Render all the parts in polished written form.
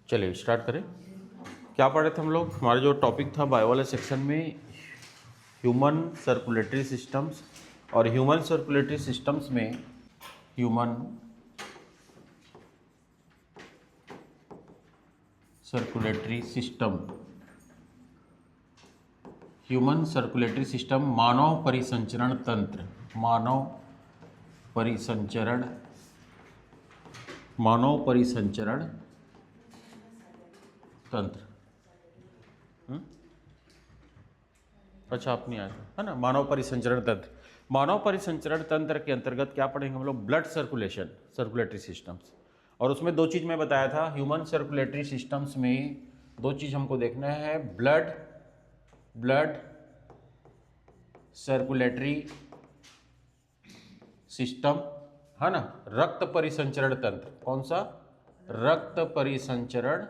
चलिए स्टार्ट करें। क्या पढ़े थे हम लोग? हमारा जो टॉपिक था बायो वाले सेक्शन में ह्यूमन सर्कुलेटरी सिस्टम्स, और ह्यूमन सर्कुलेटरी सिस्टम्स में human circulatory system, human circulatory system मानव परिसंचरण तंत्र, मानव परिसंचरण तंत्र। अच्छा, आप नहीं आए है ना। मानव परिसंचरण तंत्र, मानव परिसंचरण तंत्र के अंतर्गत क्या पढ़ेंगे हम लोग? Blood circulation, circulatory systems. और उसमें दो चीज़ मैं बताया था, ह्यूमन सर्कुलेटरी सिस्टम्स में दो चीज़ हमको देखना है, ब्लड सर्कुलेटरी सिस्टम, है ना, रक्त परिसंचरण तंत्र। कौन सा? रक्त परिसंचरण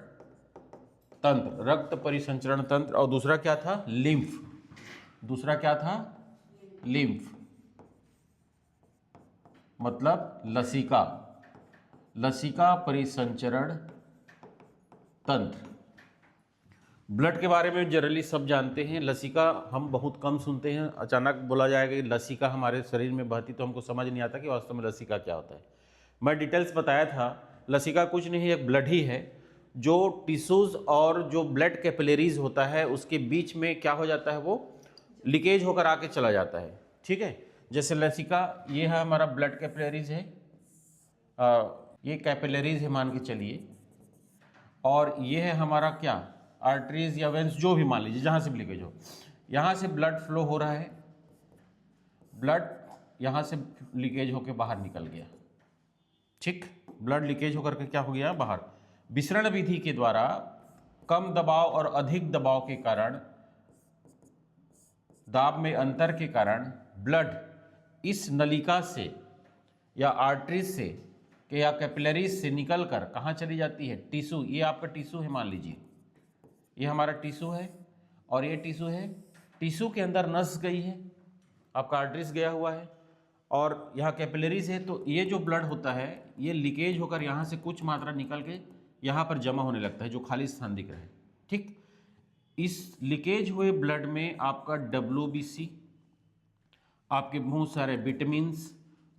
तंत्र, रक्त परिसंचरण तंत्र। और दूसरा क्या था? लिम्फ। दूसरा क्या था? लिम्फ, मतलब लसिका, लसिका परिसंचरण तंत्र। ब्लड के बारे में जनरली सब जानते हैं, लसिका हम बहुत कम सुनते हैं। अचानक बोला जाएगा कि लसिका हमारे शरीर में बहती, तो हमको समझ नहीं आता कि वास्तव में लसिका क्या होता है। मैं डिटेल्स बताया था, लसिका कुछ नहीं, एक ब्लड ही है जो टिश्यूज और जो ब्लड कैपिलरीज होता है उसके बीच में क्या हो जाता है, वो लीकेज होकर आके चला जाता है। ठीक है, जैसे लसिका, ये है हमारा ब्लड कैपिलरीज है, ये कैपिलरीज है मान के चलिए, और ये है हमारा क्या, आर्टरीज या वेंस, जो भी मान लीजिए, जहाँ से भी लीकेज हो। यहाँ से ब्लड फ्लो हो रहा है, ब्लड यहाँ से लीकेज होकर बाहर निकल गया। ठीक, ब्लड लीकेज होकर के क्या हो गया, बाहर। विसरण विधि के द्वारा कम दबाव और अधिक दबाव के कारण, दाब में अंतर के कारण ब्लड इस नलिका से या आर्टरीज से या कैपिलरीज से निकलकर कहाँ चली जाती है? टिश्यू। ये आपका टिश्यू है मान लीजिए, ये हमारा टिश्यू है और ये टिश्यू है। टिश्यू के अंदर नस गई है, आपका आर्टरीज गया हुआ है, और यहाँ कैपिलरीज है। तो ये जो ब्लड होता है ये लीकेज होकर यहाँ से कुछ मात्रा निकल के यहाँ पर जमा होने लगता है, जो खाली स्थान दिख रहा है। ठीक, इस लीकेज हुए ब्लड में आपका WBC, आपके बहुत सारे विटामिन्स,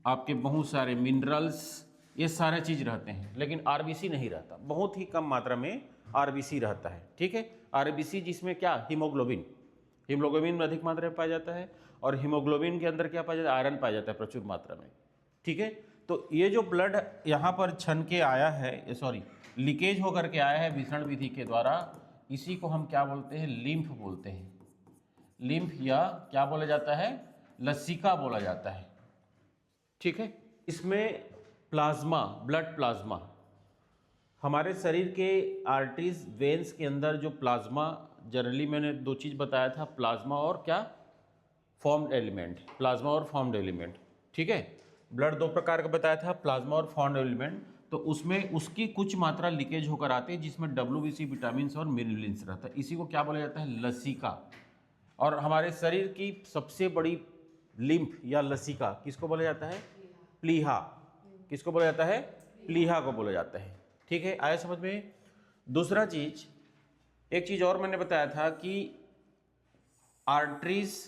आपके बहुत सारे मिनरल्स, ये सारे चीज़ रहते हैं, लेकिन RBC नहीं रहता। बहुत ही कम मात्रा में RBC रहता है। ठीक है, RBC जिसमें क्या, हीमोग्लोबिन, हीमोग्लोबिन में अधिक मात्रा में पाया जाता है, और हीमोग्लोबिन के अंदर क्या पाया जाता है? आयरन पाया जाता है प्रचुर मात्रा में। ठीक है, तो ये जो ब्लड यहाँ पर छन के आया है, सॉरी लीकेज होकर के आया है विसरण विधि के द्वारा, इसी को हम क्या बोलते हैं? लिम्फ बोलते हैं। लिम्फ या क्या बोला जाता है? लसिका बोला जाता है। ठीक है, इसमें प्लाज्मा, ब्लड प्लाज्मा, हमारे शरीर के आर्टरीज वेन्स के अंदर जो प्लाज्मा, जनरली मैंने दो चीज़ बताया था, प्लाज्मा और क्या, फॉर्म्ड एलिमेंट, प्लाज्मा और फॉर्म्ड एलिमेंट। ठीक है, ब्लड दो प्रकार का बताया था, प्लाज्मा और फॉर्म्ड एलिमेंट। तो उसमें उसकी कुछ मात्रा लीकेज होकर आती है, जिसमें WBC, विटामिन और मिनरल्स रहता है। इसी को क्या बोला जाता है? लसिका। और हमारे शरीर की सबसे बड़ी लिम्फ या लसिका किसको बोला जाता है? प्लीहा। किसको बोला जाता है? प्लीहा को बोला जाता है। ठीक है, आया समझ में? दूसरा चीज, एक चीज और मैंने बताया था कि आर्टरीज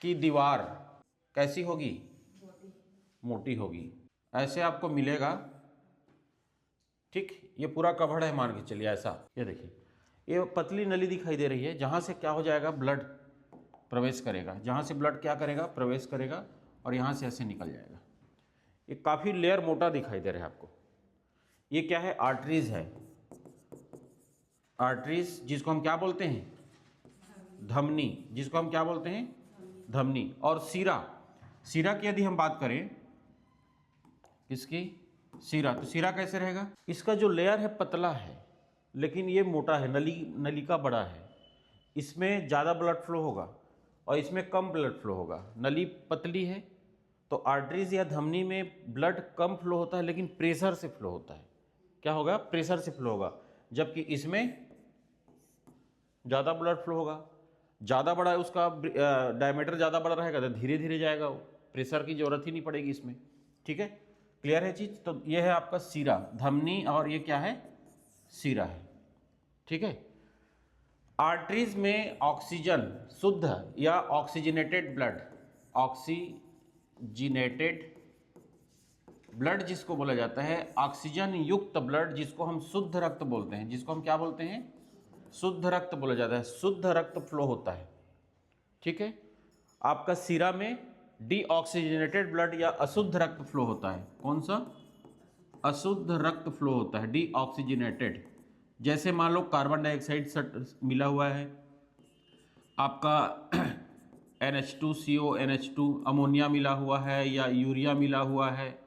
की दीवार कैसी होगी? मोटी होगी, ऐसे आपको मिलेगा। ठीक, ये पूरा कवर्ड है मान के चलिए ऐसा। ये देखिए, ये पतली नली दिखाई दे रही है, जहां से क्या हो जाएगा, ब्लड प्रवेश करेगा, जहां से ब्लड क्या करेगा, प्रवेश करेगा, और यहां से ऐसे निकल जाएगा। ये काफी लेयर मोटा दिखाई दे रहा है आपको। ये क्या है? आर्टरीज है। आर्टरीज जिसको हम क्या बोलते हैं? धमनी। जिसको हम क्या बोलते हैं? धमनी। और सीरा, सीरा की यदि हम बात करें, इसकी सीरा, तो सीरा कैसे रहेगा? इसका जो लेयर है पतला है, लेकिन ये मोटा है, नलिका बड़ा है, इसमें ज़्यादा ब्लड फ्लो होगा और इसमें कम ब्लड फ्लो होगा। नली पतली है तो आर्टरीज या धमनी में ब्लड कम फ्लो होता है, लेकिन प्रेशर से फ्लो होता है। क्या होगा? प्रेशर से फ्लो होगा। जबकि इसमें ज़्यादा ब्लड फ्लो होगा, ज़्यादा बड़ा है उसका डायमीटर, ज़्यादा बड़ा रहेगा तो धीरे धीरे जाएगा, वो प्रेशर की जरूरत ही नहीं पड़ेगी इसमें। ठीक है, क्लियर है चीज़? तो ये है आपका सीरा, धमनी, और ये क्या है? सीरा है। ठीक है। आर्टरीज में ऑक्सीजन शुद्ध या ऑक्सीजनेटेड ब्लड, ऑक्सीजनेटेड ब्लड जिसको बोला जाता है, ऑक्सीजन युक्त ब्लड जिसको हम शुद्ध रक्त बोलते हैं, जिसको हम क्या बोलते हैं, शुद्ध रक्त बोला जाता है, शुद्ध रक्त फ्लो होता है। ठीक है। आपका सीरा में डीऑक्सीजनेटेड ब्लड या अशुद्ध रक्त फ्लो होता है। कौन सा? अशुद्ध रक्त फ्लो होता है, डीऑक्सीजनेटेड। जैसे मान लो कार्बन डाइऑक्साइड मिला हुआ है आपका, NH2CO NH2, अमोनिया मिला हुआ है या यूरिया मिला हुआ है,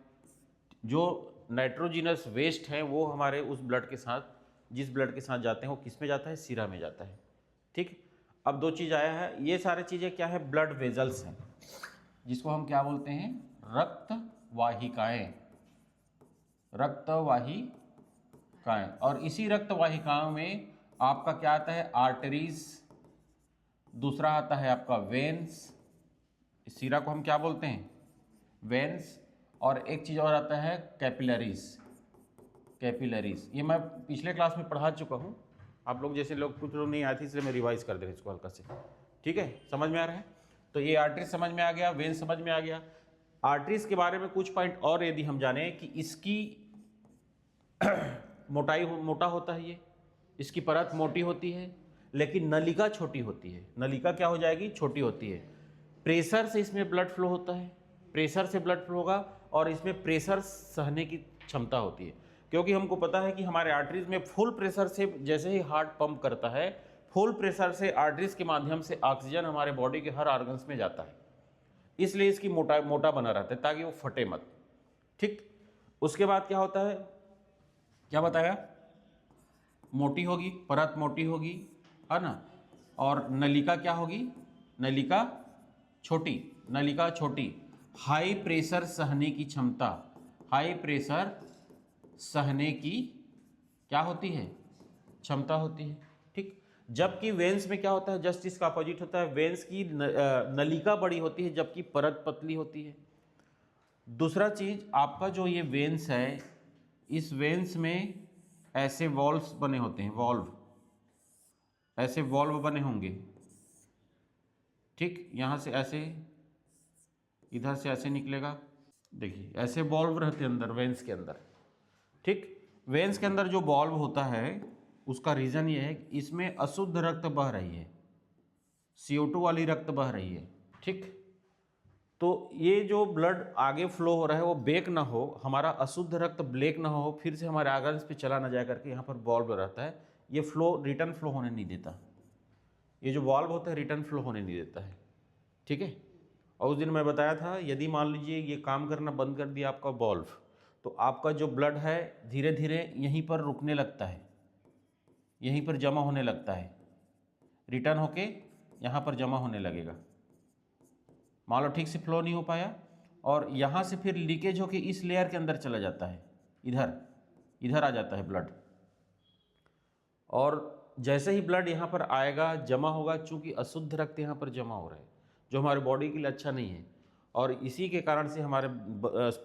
जो नाइट्रोजिनस वेस्ट है वो हमारे उस ब्लड के साथ, जिस ब्लड के साथ जाते हैं वो किस में जाता है, सीरा में जाता है। ठीक। अब दो चीज़ आया है, ये सारी चीज़ें क्या है, ब्लड वेजल्स हैं, जिसको हम क्या बोलते हैं, रक्त वाहिकाएं, रक्त वाहिकाएं। और इसी रक्त वाहिकाओं में आपका क्या आता है, आर्टरीज, दूसरा आता है आपका वेन्स, सीरा को हम क्या बोलते हैं, वेन्स, और एक चीज़ और आता है कैपिलरीज, कैपिलरीज। ये मैं पिछले क्लास में पढ़ा चुका हूँ, आप लोग जैसे लोग कुछ लोग नहीं आए थे इसलिए मैं रिवाइज कर दे रहा हूँ इसको हल्का से। ठीक है, समझ में आ रहा है? तो ये आर्टरीज समझ में आ गया, वेन समझ में आ गया। आर्टरीज के बारे में कुछ पॉइंट और यदि हम जाने कि इसकी मोटाई मोटा होता है, ये इसकी परत मोटी होती है, लेकिन नलिका छोटी होती है। नलिका क्या हो जाएगी, छोटी होती है। प्रेशर से इसमें ब्लड फ्लो होता है, प्रेशर से ब्लड फ्लो होगा, और इसमें प्रेशर सहने की क्षमता होती है, क्योंकि हमको पता है कि हमारे आर्टरीज में फुल प्रेशर से जैसे ही हार्ट पंप करता है, फुल प्रेशर से आर्टरीज के माध्यम से ऑक्सीजन हमारे बॉडी के हर ऑर्गन्स में जाता है, इसलिए इसकी मोटा बना रहता है ताकि वो फटे मत। ठीक। उसके बाद क्या होता है, क्या बताया, मोटी होगी, परत मोटी होगी, है ना, और नलिका क्या होगी, नलिका छोटी, नलिका छोटी। हाई प्रेशर सहने की क्षमता, हाई प्रेशर सहने की क्या होती है, क्षमता होती है। ठीक। जबकि वेन्स में क्या होता है, जस्ट इसका अपोजिट होता है, वेन्स की नलिका बड़ी होती है जबकि परत पतली होती है। दूसरा चीज, आपका जो ये वेन्स है, इस वेन्स में ऐसे वॉल्व्स बने होते हैं, वॉल्व, ऐसे वॉल्व बने होंगे। ठीक। यहाँ से ऐसे, इधर से ऐसे निकलेगा, देखिए ऐसे वॉल्व रहते हैं अंदर वेन्स के अंदर। ठीक। वेन्स के अंदर जो वॉल्व होता है उसका रीज़न ये है कि इसमें अशुद्ध रक्त बह रही है, CO2 वाली रक्त बह रही है। ठीक। तो ये जो ब्लड आगे फ्लो हो रहा है वो बेक ना हो, हमारा अशुद्ध रक्त ब्लेक ना हो, फिर से हमारे आर्गन्स पे चला ना जाए करके यहाँ पर वॉल्व रहता है, ये फ्लो, रिटर्न फ्लो होने नहीं देता। ये जो वॉल्व होता है रिटर्न फ्लो होने नहीं देता है। ठीक है। और उस दिन मैं बताया था, यदि मान लीजिए ये काम करना बंद कर दिया आपका वॉल्व, तो आपका जो ब्लड है धीरे धीरे यहीं पर रुकने लगता है, यहीं पर जमा होने लगता है, रिटर्न होके यहाँ पर जमा होने लगेगा। मान लो ठीक से फ्लो नहीं हो पाया, और यहाँ से फिर लीकेज होके इस लेयर के अंदर चला जाता है, इधर आ जाता है ब्लड। और जैसे ही ब्लड यहाँ पर आएगा, जमा होगा, चूँकि अशुद्ध रक्त यहाँ पर जमा हो रहा है जो हमारे बॉडी के लिए अच्छा नहीं है, और इसी के कारण से हमारे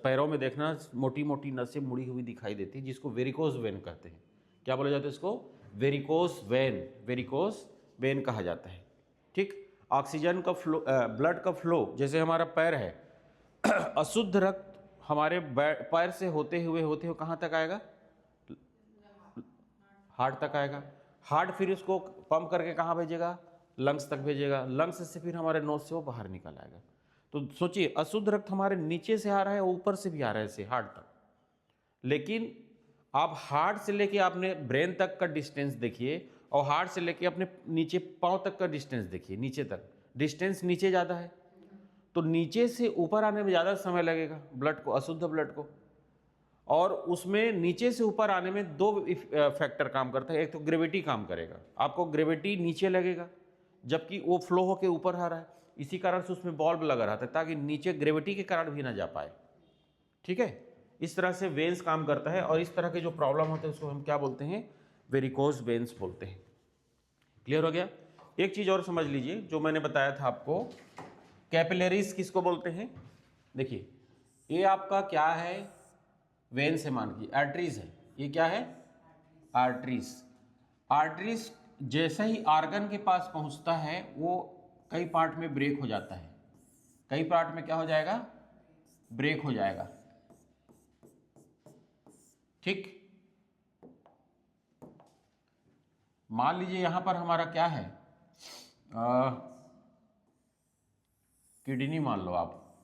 पैरों में देखना मोटी मोटी नसें मुड़ी हुई दिखाई देती है, जिसको वेरिकोज वेन कहते हैं। क्या बोला जाता है इसको, वेरिकोज वेन, वेरिकोज वेन कहा जाता है। ठीक। ऑक्सीजन का फ्लो, ब्लड का फ्लो, जैसे हमारा पैर है, अशुद्ध रक्त हमारे पैर से होते हुए कहाँ तक आएगा, हार्ट तक आएगा, हार्ट फिर उसको पंप करके कहाँ भेजेगा, लंग्स तक भेजेगा, लंग्स से फिर हमारे नोज से वो बाहर निकल आएगा। तो सोचिए, अशुद्ध रक्त हमारे नीचे से आ रहा है, ऊपर से भी आ रहा है, ऐसे हार्ट तक। लेकिन आप हार्ट से लेके आपने ब्रेन तक का डिस्टेंस देखिए, और हार्ट से लेके अपने नीचे पाँव तक का डिस्टेंस देखिए, नीचे तक डिस्टेंस नीचे ज़्यादा है, तो नीचे से ऊपर आने में ज़्यादा समय लगेगा ब्लड को, अशुद्ध ब्लड को। और उसमें नीचे से ऊपर आने में दो फैक्टर काम करता है, एक तो ग्रेविटी काम करेगा, आपको ग्रेविटी नीचे लगेगा जबकि वो फ्लो होकर ऊपर आ रहा है, इसी कारण से उसमें बॉल्ब लगा रहता है ताकि नीचे ग्रेविटी के कारण भी ना जा पाए। ठीक है। इस तरह से वेन्स काम करता है, और इस तरह के जो प्रॉब्लम होते हैं उसको हम क्या बोलते हैं, वेरिकोज वेन्स बोलते हैं। क्लियर हो गया? एक चीज़ और समझ लीजिए, जो मैंने बताया था आपको, कैपिलरीज किसको बोलते हैं। देखिए, ये आपका क्या है, वेन से मान की आर्टरीज है, ये क्या है, आर्टरीज। आर्टरीज जैसे ही आर्गन के पास पहुंचता है वो कई पार्ट में ब्रेक हो जाता है, कई पार्ट में क्या हो जाएगा, ब्रेक हो जाएगा। ठीक, मान लीजिए यहां पर हमारा क्या है, किडनी मान लो आप,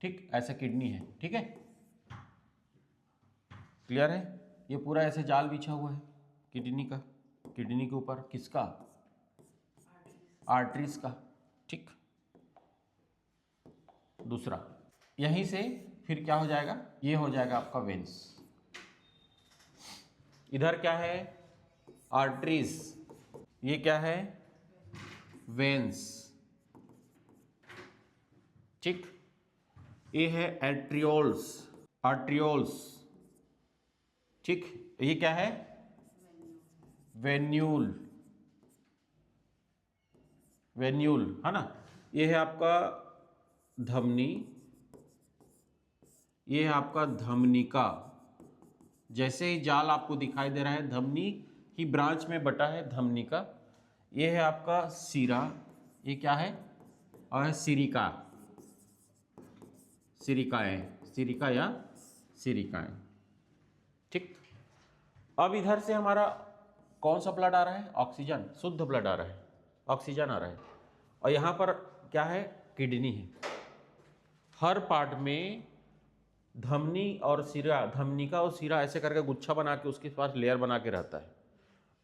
ठीक, ऐसा किडनी है, ठीक है, क्लियर है। ये पूरा ऐसे जाल बिछा हुआ है किडनी का, किडनी के ऊपर किसका, आर्टरीज का, ठीक। दूसरा यहीं से फिर क्या हो जाएगा, ये हो जाएगा आपका वेन्स। इधर क्या है, आर्टरीज, ये क्या है, वेन्स, ठीक। ये है एट्रियोल्स, आर्ट्रियोल्स, ठीक। ये क्या है, वेन्यूल, वेन्यूल है ना। ये है आपका धमनी, ये है आपका धमनिका। जैसे ही जाल आपको दिखाई दे रहा है, धमनी की ब्रांच में बटा है धमनिका। ये है आपका सिरा, ये क्या है, और सिरिका, सिरिकाएं, सिरिका या सिरिकाएं, ठीक। अब इधर से हमारा कौन सा ब्लड आ रहा है, ऑक्सीजन, शुद्ध ब्लड आ रहा है, ऑक्सीजन आ रहा है। और यहाँ पर क्या है, किडनी है। हर पार्ट में धमनी और सिरा, धमनिका और सिरा ऐसे करके गुच्छा बना के उसके पास लेयर बना के रहता है।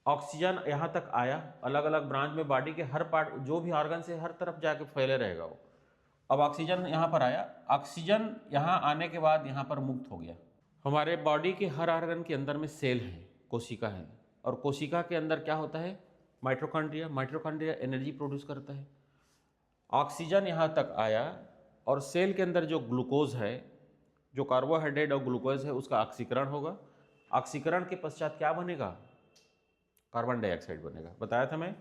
ऑक्सीजन यहाँ तक आया, अलग अलग ब्रांच में बॉडी के हर पार्ट, जो भी ऑर्गन से हर तरफ जाके फैले रहेगा वो। अब ऑक्सीजन यहाँ पर आया, ऑक्सीजन यहाँ आने के बाद यहाँ पर मुक्त हो गया। हमारे बॉडी के हर ऑर्गन के अंदर में सेल है, कोशिका है, और कोशिका के अंदर क्या होता है, माइटोकॉन्ड्रिया। माइटोकॉन्ड्रिया एनर्जी प्रोड्यूस करता है। ऑक्सीजन यहाँ तक आया और सेल के अंदर जो ग्लूकोज है, जो कार्बोहाइड्रेट और ग्लूकोज है, उसका ऑक्सीकरण होगा। ऑक्सीकरण के पश्चात क्या बनेगा, कार्बन डाइऑक्साइड बनेगा। बताया था मैं,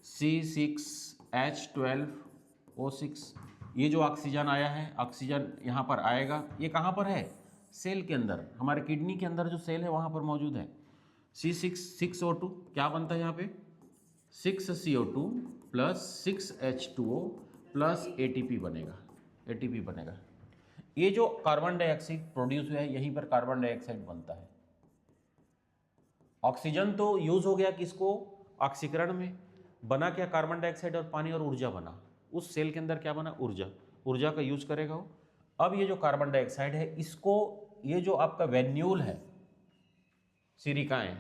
C6H12O6। ये जो ऑक्सीजन आया है, ऑक्सीजन यहाँ पर आएगा, ये कहाँ पर है, सेल के अंदर, हमारे किडनी के अंदर जो सेल है वहाँ पर मौजूद है। C6O2 क्या बनता है यहाँ पे, 6CO2 plus 6H2O plus ATP बनेगा, ATP बनेगा। ये जो कार्बन डाइऑक्साइड प्रोड्यूस हुआ है, यहीं पर कार्बन डाइऑक्साइड बनता है। ऑक्सीजन तो यूज हो गया किसको, ऑक्सीकरण में, बना क्या, कार्बन डाइऑक्साइड और पानी और ऊर्जा बना। उस सेल के अंदर क्या बना, ऊर्जा, ऊर्जा का यूज करेगा वो। अब ये जो कार्बन डाइऑक्साइड है, इसको, ये जो आपका वेन्यूल है, सिरिकाएं,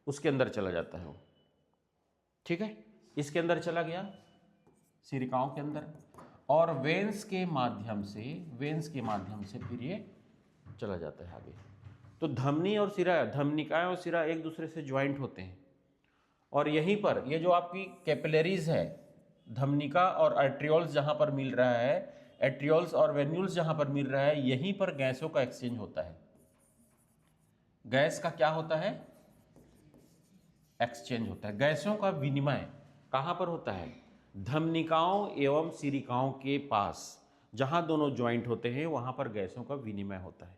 उसके अंदर चला जाता है वो, ठीक है। इसके अंदर चला गया, सिरिकाओं के अंदर, और वेन्स के माध्यम से, वेन्स के माध्यम से फिर ये चला जाता है आगे। तो धमनी और सिरा, धमनिकाएं और सिरा एक दूसरे से ज्वाइंट होते हैं, और यहीं पर ये जो आपकी कैपिलरीज है, धमनिका और आर्ट्रियोल्स जहां पर मिल रहा है, एट्रियोल्स और वेन्यूल्स जहां पर मिल रहा है, यहीं पर गैसों का एक्सचेंज होता है। गैस का क्या होता है, एक्सचेंज होता है। गैसों का विनिमय कहां पर होता है, धमनिकाओं एवं सिरिकाओं के पास, जहां दोनों ज्वाइंट होते हैं वहां पर गैसों का विनिमय होता है।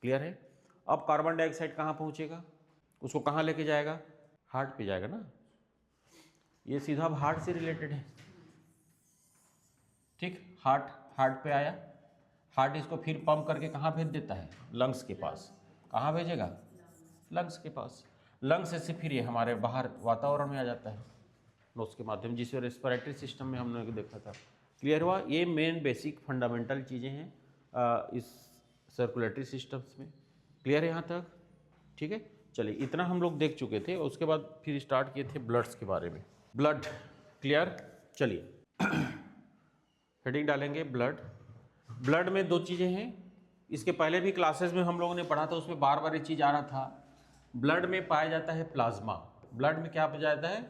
क्लियर है। अब कार्बन डाइऑक्साइड कहां पहुंचेगा, उसको कहां लेके जाएगा, हार्ट पे जाएगा ना। ये सीधा हार्ट से रिलेटेड है, ठीक। हार्ट पे आया, हार्ट इसको फिर पंप करके कहाँ भेज देता है, लंग्स के पास। कहाँ भेजेगा, लंग्स के पास। लंग्स से फिर ये हमारे बाहर वातावरण में आ जाता है नोज के माध्यम, जिसे रेस्पिरेटरी सिस्टम में हमने देखा था। क्लियर हुआ। ये मेन बेसिक फंडामेंटल चीज़ें हैं इस सर्कुलेटरी सिस्टम्स में। क्लियर है यहाँ तक, ठीक है। चलिए, इतना हम लोग देख चुके थे। उसके बाद फिर स्टार्ट किए थे ब्लड्स के बारे में। Blood, clear. चलिए हेडिंग डालेंगे ब्लड। ब्लड में दो चीज़ें हैं, इसके पहले भी क्लासेस में हम लोगों ने पढ़ा था, उसमें बार बार ये चीज़ आ रहा था। ब्लड में पाया जाता है प्लाज्मा। ब्लड में क्या पाया जाता है,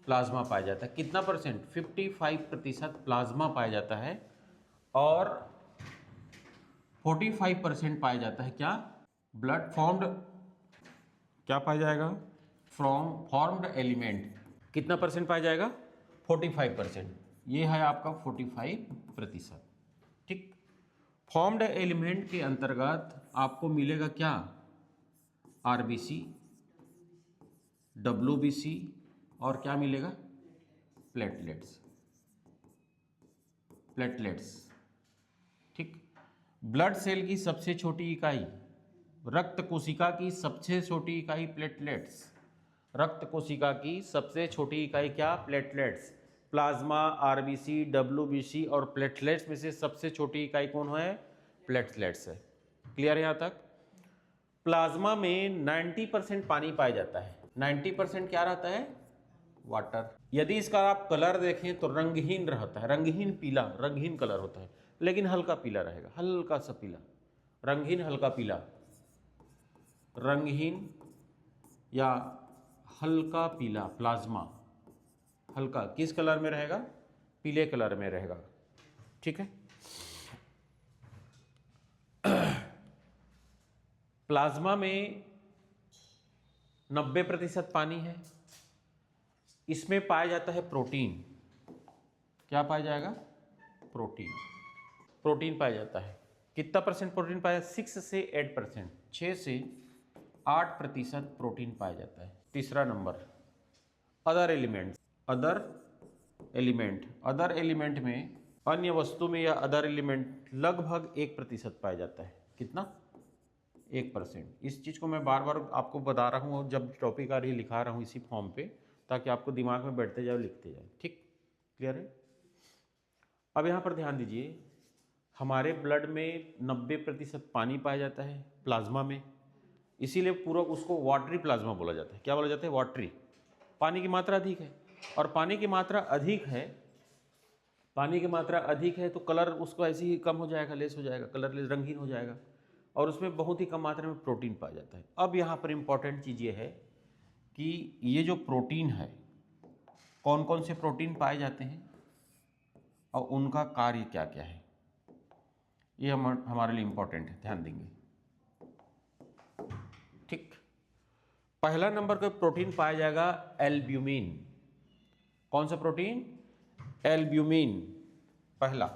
प्लाज्मा पाया जाता है। कितना परसेंट, 55% प्लाज्मा पाया जाता है, और 45% पाया जाता है क्या, ब्लड फॉर्म्ड, क्या पाया जाएगा, फॉर्म्ड एलिमेंट। कितना परसेंट पाया जाएगा, 45%। ये है आपका 45%, ठीक। फॉर्म्ड एलिमेंट के अंतर्गत आपको मिलेगा क्या, आरबीसी, WBC और क्या मिलेगा, प्लेटलेट्स। ठीक। ब्लड सेल की सबसे छोटी इकाई, रक्त कोशिका की सबसे छोटी इकाई प्लेटलेट्स। रक्त कोशिका की सबसे छोटी इकाई क्या, प्लेटलेट्स। प्लाज्मा, RBC, WBC और प्लेटलेट्स में से सबसे छोटी इकाई कौन है, प्लेटलेट्स है। क्लियर है यहाँ तक। प्लाज्मा में 90% पानी पाया जाता है, 90% क्या रहता है, वाटर। यदि इसका आप कलर देखें तो रंगहीन रहता है, रंगहीन पीला, रंगहीन कलर होता है, लेकिन हल्का पीला रहेगा, हल्का सा पीला, रंगहीन हल्का पीला, रंगहीन या हल्का पीला। प्लाज्मा हल्का किस कलर में रहेगा, पीले कलर में रहेगा। ठीक है। प्लाज्मा में 90% पानी है। इसमें पाया जाता है प्रोटीन। क्या पाया जाएगा, प्रोटीन। प्रोटीन पाया जाता है। कितना परसेंट प्रोटीन पाया, 6 से 8%, 6 से 8% प्रोटीन पाया जाता है। तीसरा number, other elements. Other element में, अन्य वस्तु में या अदर एलिमेंट लगभग 1% पाया जाता है। कितना, 1%। इस चीज़ को मैं बार बार आपको बता रहा हूँ, जब टॉपिक आ रही लिखा रहा हूँ इसी फॉर्म पे, ताकि आपको दिमाग में बैठते जाए, लिखते जाए। ठीक, क्लियर है। अब यहाँ पर ध्यान दीजिए, हमारे ब्लड में 90% पानी पाया जाता है प्लाज्मा में, इसीलिए पूरा उसको वाटरी प्लाज्मा बोला जाता है। क्या बोला जाता है, वाटरी। पानी की मात्रा अधिक है, और पानी की मात्रा अधिक है, पानी की मात्रा अधिक है तो कलर उसको ऐसे ही कम हो जाएगा, लेस हो जाएगा, कलर लेस, रंगीन हो जाएगा, और उसमें बहुत ही कम मात्रा में प्रोटीन पाया जाता है। अब यहाँ पर इंपॉर्टेंट चीज़ ये है कि ये जो प्रोटीन है, कौन कौन से प्रोटीन पाए जाते हैं और उनका कार्य क्या क्या है, ये हमारे लिए इंपॉर्टेंट है, ध्यान देंगे। ठीक। पहला नंबर का प्रोटीन पाया जाएगा एल्ब्यूमिन। कौन सा प्रोटीन, एल्ब्यूमिन। पहला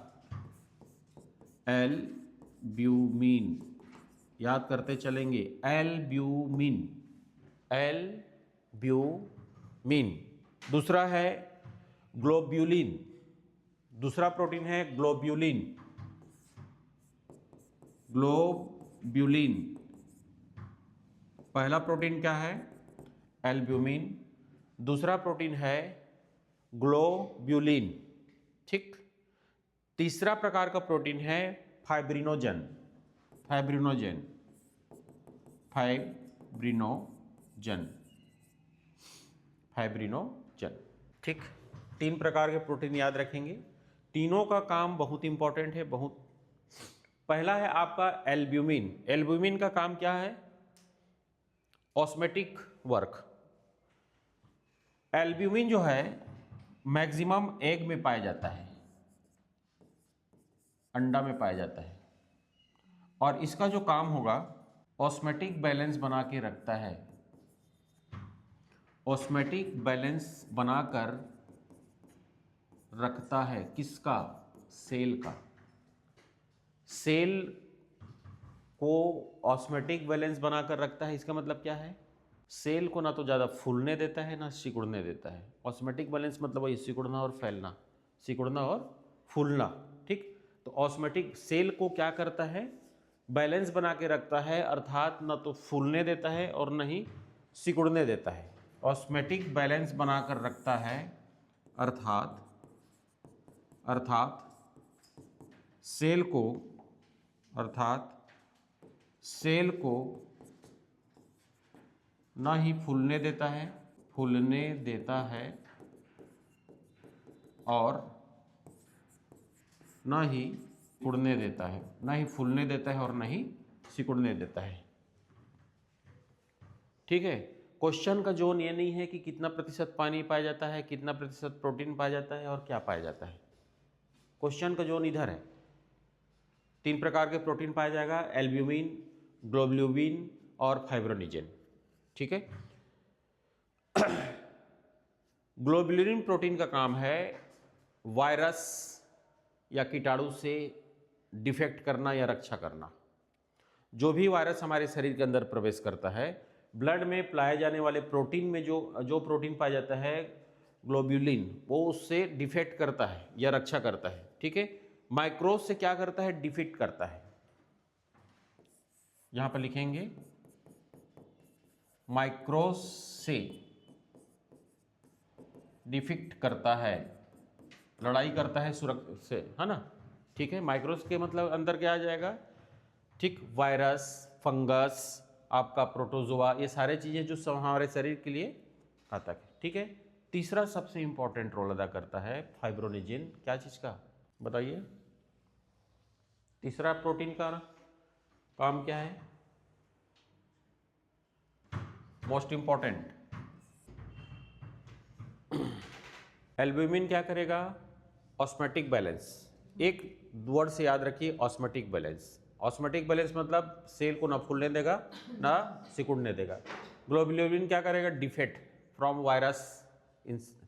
एल्ब्यूमिन, याद करते चलेंगे, एल्ब्यूमिन, एल्ब्यूमिन। दूसरा है ग्लोब्यूलिन। दूसरा प्रोटीन है ग्लोब्यूलिन, ग्लोब्यूलिन। पहला प्रोटीन क्या है, एल्ब्यूमिन। दूसरा प्रोटीन है ग्लोब्यूलिन। ठीक। तीसरा प्रकार का प्रोटीन है फाइब्रिनोजन। Fibrinogen, fibrinogen, fibrinogen. ठीक। 3 प्रकार के प्रोटीन याद रखेंगे। तीनों का काम बहुत इंपॉर्टेंट है, बहुत। पहला है आपका एल्ब्यूमिन। एल्ब्यूमिन का काम क्या है, ऑस्मेटिक वर्क। एल्ब्यूमिन जो है मैक्सिमम एग में पाया जाता है, अंडा में पाया जाता है, और इसका जो काम होगा, ऑस्मेटिक बैलेंस बना के रखता है। ऑस्मेटिक बैलेंस बनाकर रखता है, किसका, सेल का। सेल को ऑस्मेटिक बैलेंस बनाकर रखता है, इसका मतलब क्या है, सेल को ना तो ज़्यादा फूलने देता है ना सिकुड़ने देता है। ऑस्मेटिक बैलेंस मतलब वही सिकुड़ना और फैलना, सिकुड़ना और फूलना। ठीक। तो ऑस्मेटिक सेल को क्या करता है, बैलेंस बना के रखता है, अर्थात न तो फूलने देता है और न ही सिकुड़ने देता है। ऑस्मेटिक बैलेंस बनाकर रखता है, अर्थात सेल को, सेल को ना ही फूलने देता है, और ना ही उड़ने देता है, ना ही फूलने देता है और ना ही सिकुड़ने देता है। ठीक है। क्वेश्चन का जोन ये नहीं है कि कितना प्रतिशत पानी पाया जाता है, कितना प्रतिशत प्रोटीन पाया जाता है और क्या पाया जाता है। क्वेश्चन का जोन इधर है। 3 प्रकार के प्रोटीन पाया जाएगा, एल्ब्यूमिन, ग्लोब्यूलिन और फाइब्रिनोजन। ठीक है। ग्लोब्यूलिन प्रोटीन का काम है वायरस या कीटाणु से डिफेक्ट करना या रक्षा करना। जो भी वायरस हमारे शरीर के अंदर प्रवेश करता है, ब्लड में पाए जाने वाले प्रोटीन में जो प्रोटीन पाया जाता है ग्लोब्यूलिन, वो उससे डिफेक्ट करता है या रक्षा करता है, ठीक है। माइक्रोज से क्या करता है, डिफीट करता है। यहां पर लिखेंगे माइक्रोज से डिफीट करता है, लड़ाई करता है सुरक्षा से, है ना, ठीक है। माइक्रोज के मतलब अंदर क्या आ जाएगा, ठीक, वायरस, फंगस, आपका प्रोटोजोआ, ये सारे चीजें जो हमारे शरीर के लिए घातक है, ठीक है। तीसरा सबसे इंपॉर्टेंट रोल अदा करता है फाइब्रोनिजिन, क्या चीज का बताइए, तीसरा प्रोटीन का काम क्या है, मोस्ट इंपॉर्टेंट। एल्ब्यूमिन क्या करेगा, ऑस्मेटिक बैलेंस, एक वर्ड से याद रखिए, ऑस्मेटिक बैलेंस। ऑस्मेटिक बैलेंस मतलब सेल को ना फूलने देगा ना सिकुड़ने देगा। ग्लोब्यूलिन क्या करेगा, डिफेक्ट फ्रॉम वायरस,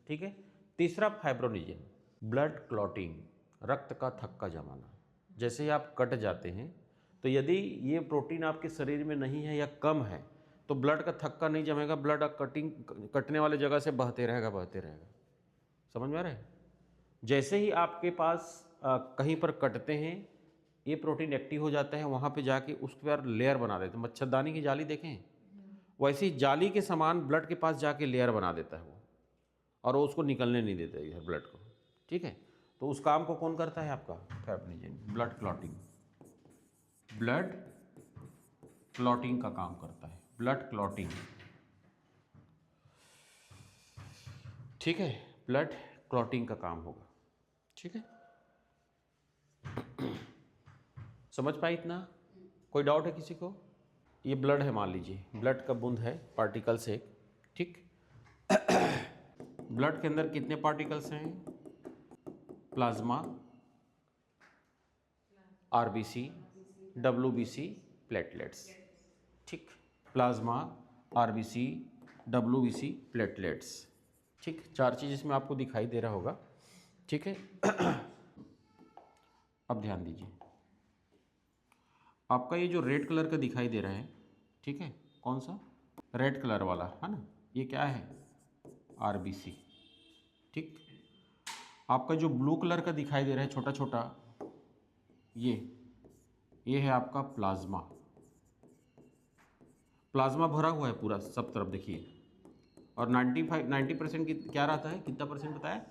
ठीक है। तीसरा फाइब्रोनिजिन, ब्लड क्लॉटिंग, रक्त का थक्का जमाना। जैसे ही आप कट जाते हैं तो यदि ये प्रोटीन आपके शरीर में नहीं है या कम है तो ब्लड का थक्का नहीं जमेगा, ब्लड कटने वाले जगह से बहते रहेगा बहते रहेगा। समझ में आ रहा है। जैसे ही आपके पास कहीं पर कटते हैं ये प्रोटीन एक्टिव हो जाता है, वहाँ पे जाके उसके बाद लेयर बना देते हैं। मच्छरदानी की जाली देखें, वैसे ही जाली के समान ब्लड के पास जाके लेयर बना देता है वो, और वो उसको निकलने नहीं देता है ब्लड को, ठीक है। तो उस काम को कौन करता है, आपका फाइब्रोनिजिन, ब्लड क्लॉटिंग। ब्लड क्लॉटिंग का काम करता है, ब्लड क्लॉटिंग, ठीक है, ब्लड क्लॉटिंग का काम होगा, ठीक है। समझ पाए इतना, कोई डाउट है किसी को। ये ब्लड है, मान लीजिए ब्लड का बूंद है, पार्टिकल्स है, ठीक। ब्लड के अंदर कितने पार्टिकल्स हैं, प्लाज्मा, आरबीसी, डब्ल्यूबीसी, प्लेटलेट्स, ठीक। प्लाज्मा, आरबीसी, डब्ल्यूबीसी, प्लेटलेट्स, ठीक। चार चीज़ इसमें आपको दिखाई दे रहा होगा, ठीक है। अब ध्यान दीजिए, आपका ये जो रेड कलर का दिखाई दे रहा है, ठीक है, कौन सा, रेड कलर वाला, है ना, ये क्या है, आरबीसी, ठीक। आपका जो ब्लू कलर का दिखाई दे रहा है छोटा छोटा, ये है आपका प्लाज्मा। प्लाज्मा भरा हुआ है पूरा सब तरफ, देखिए। और 90% की क्या रहता है, कितना परसेंट बताया,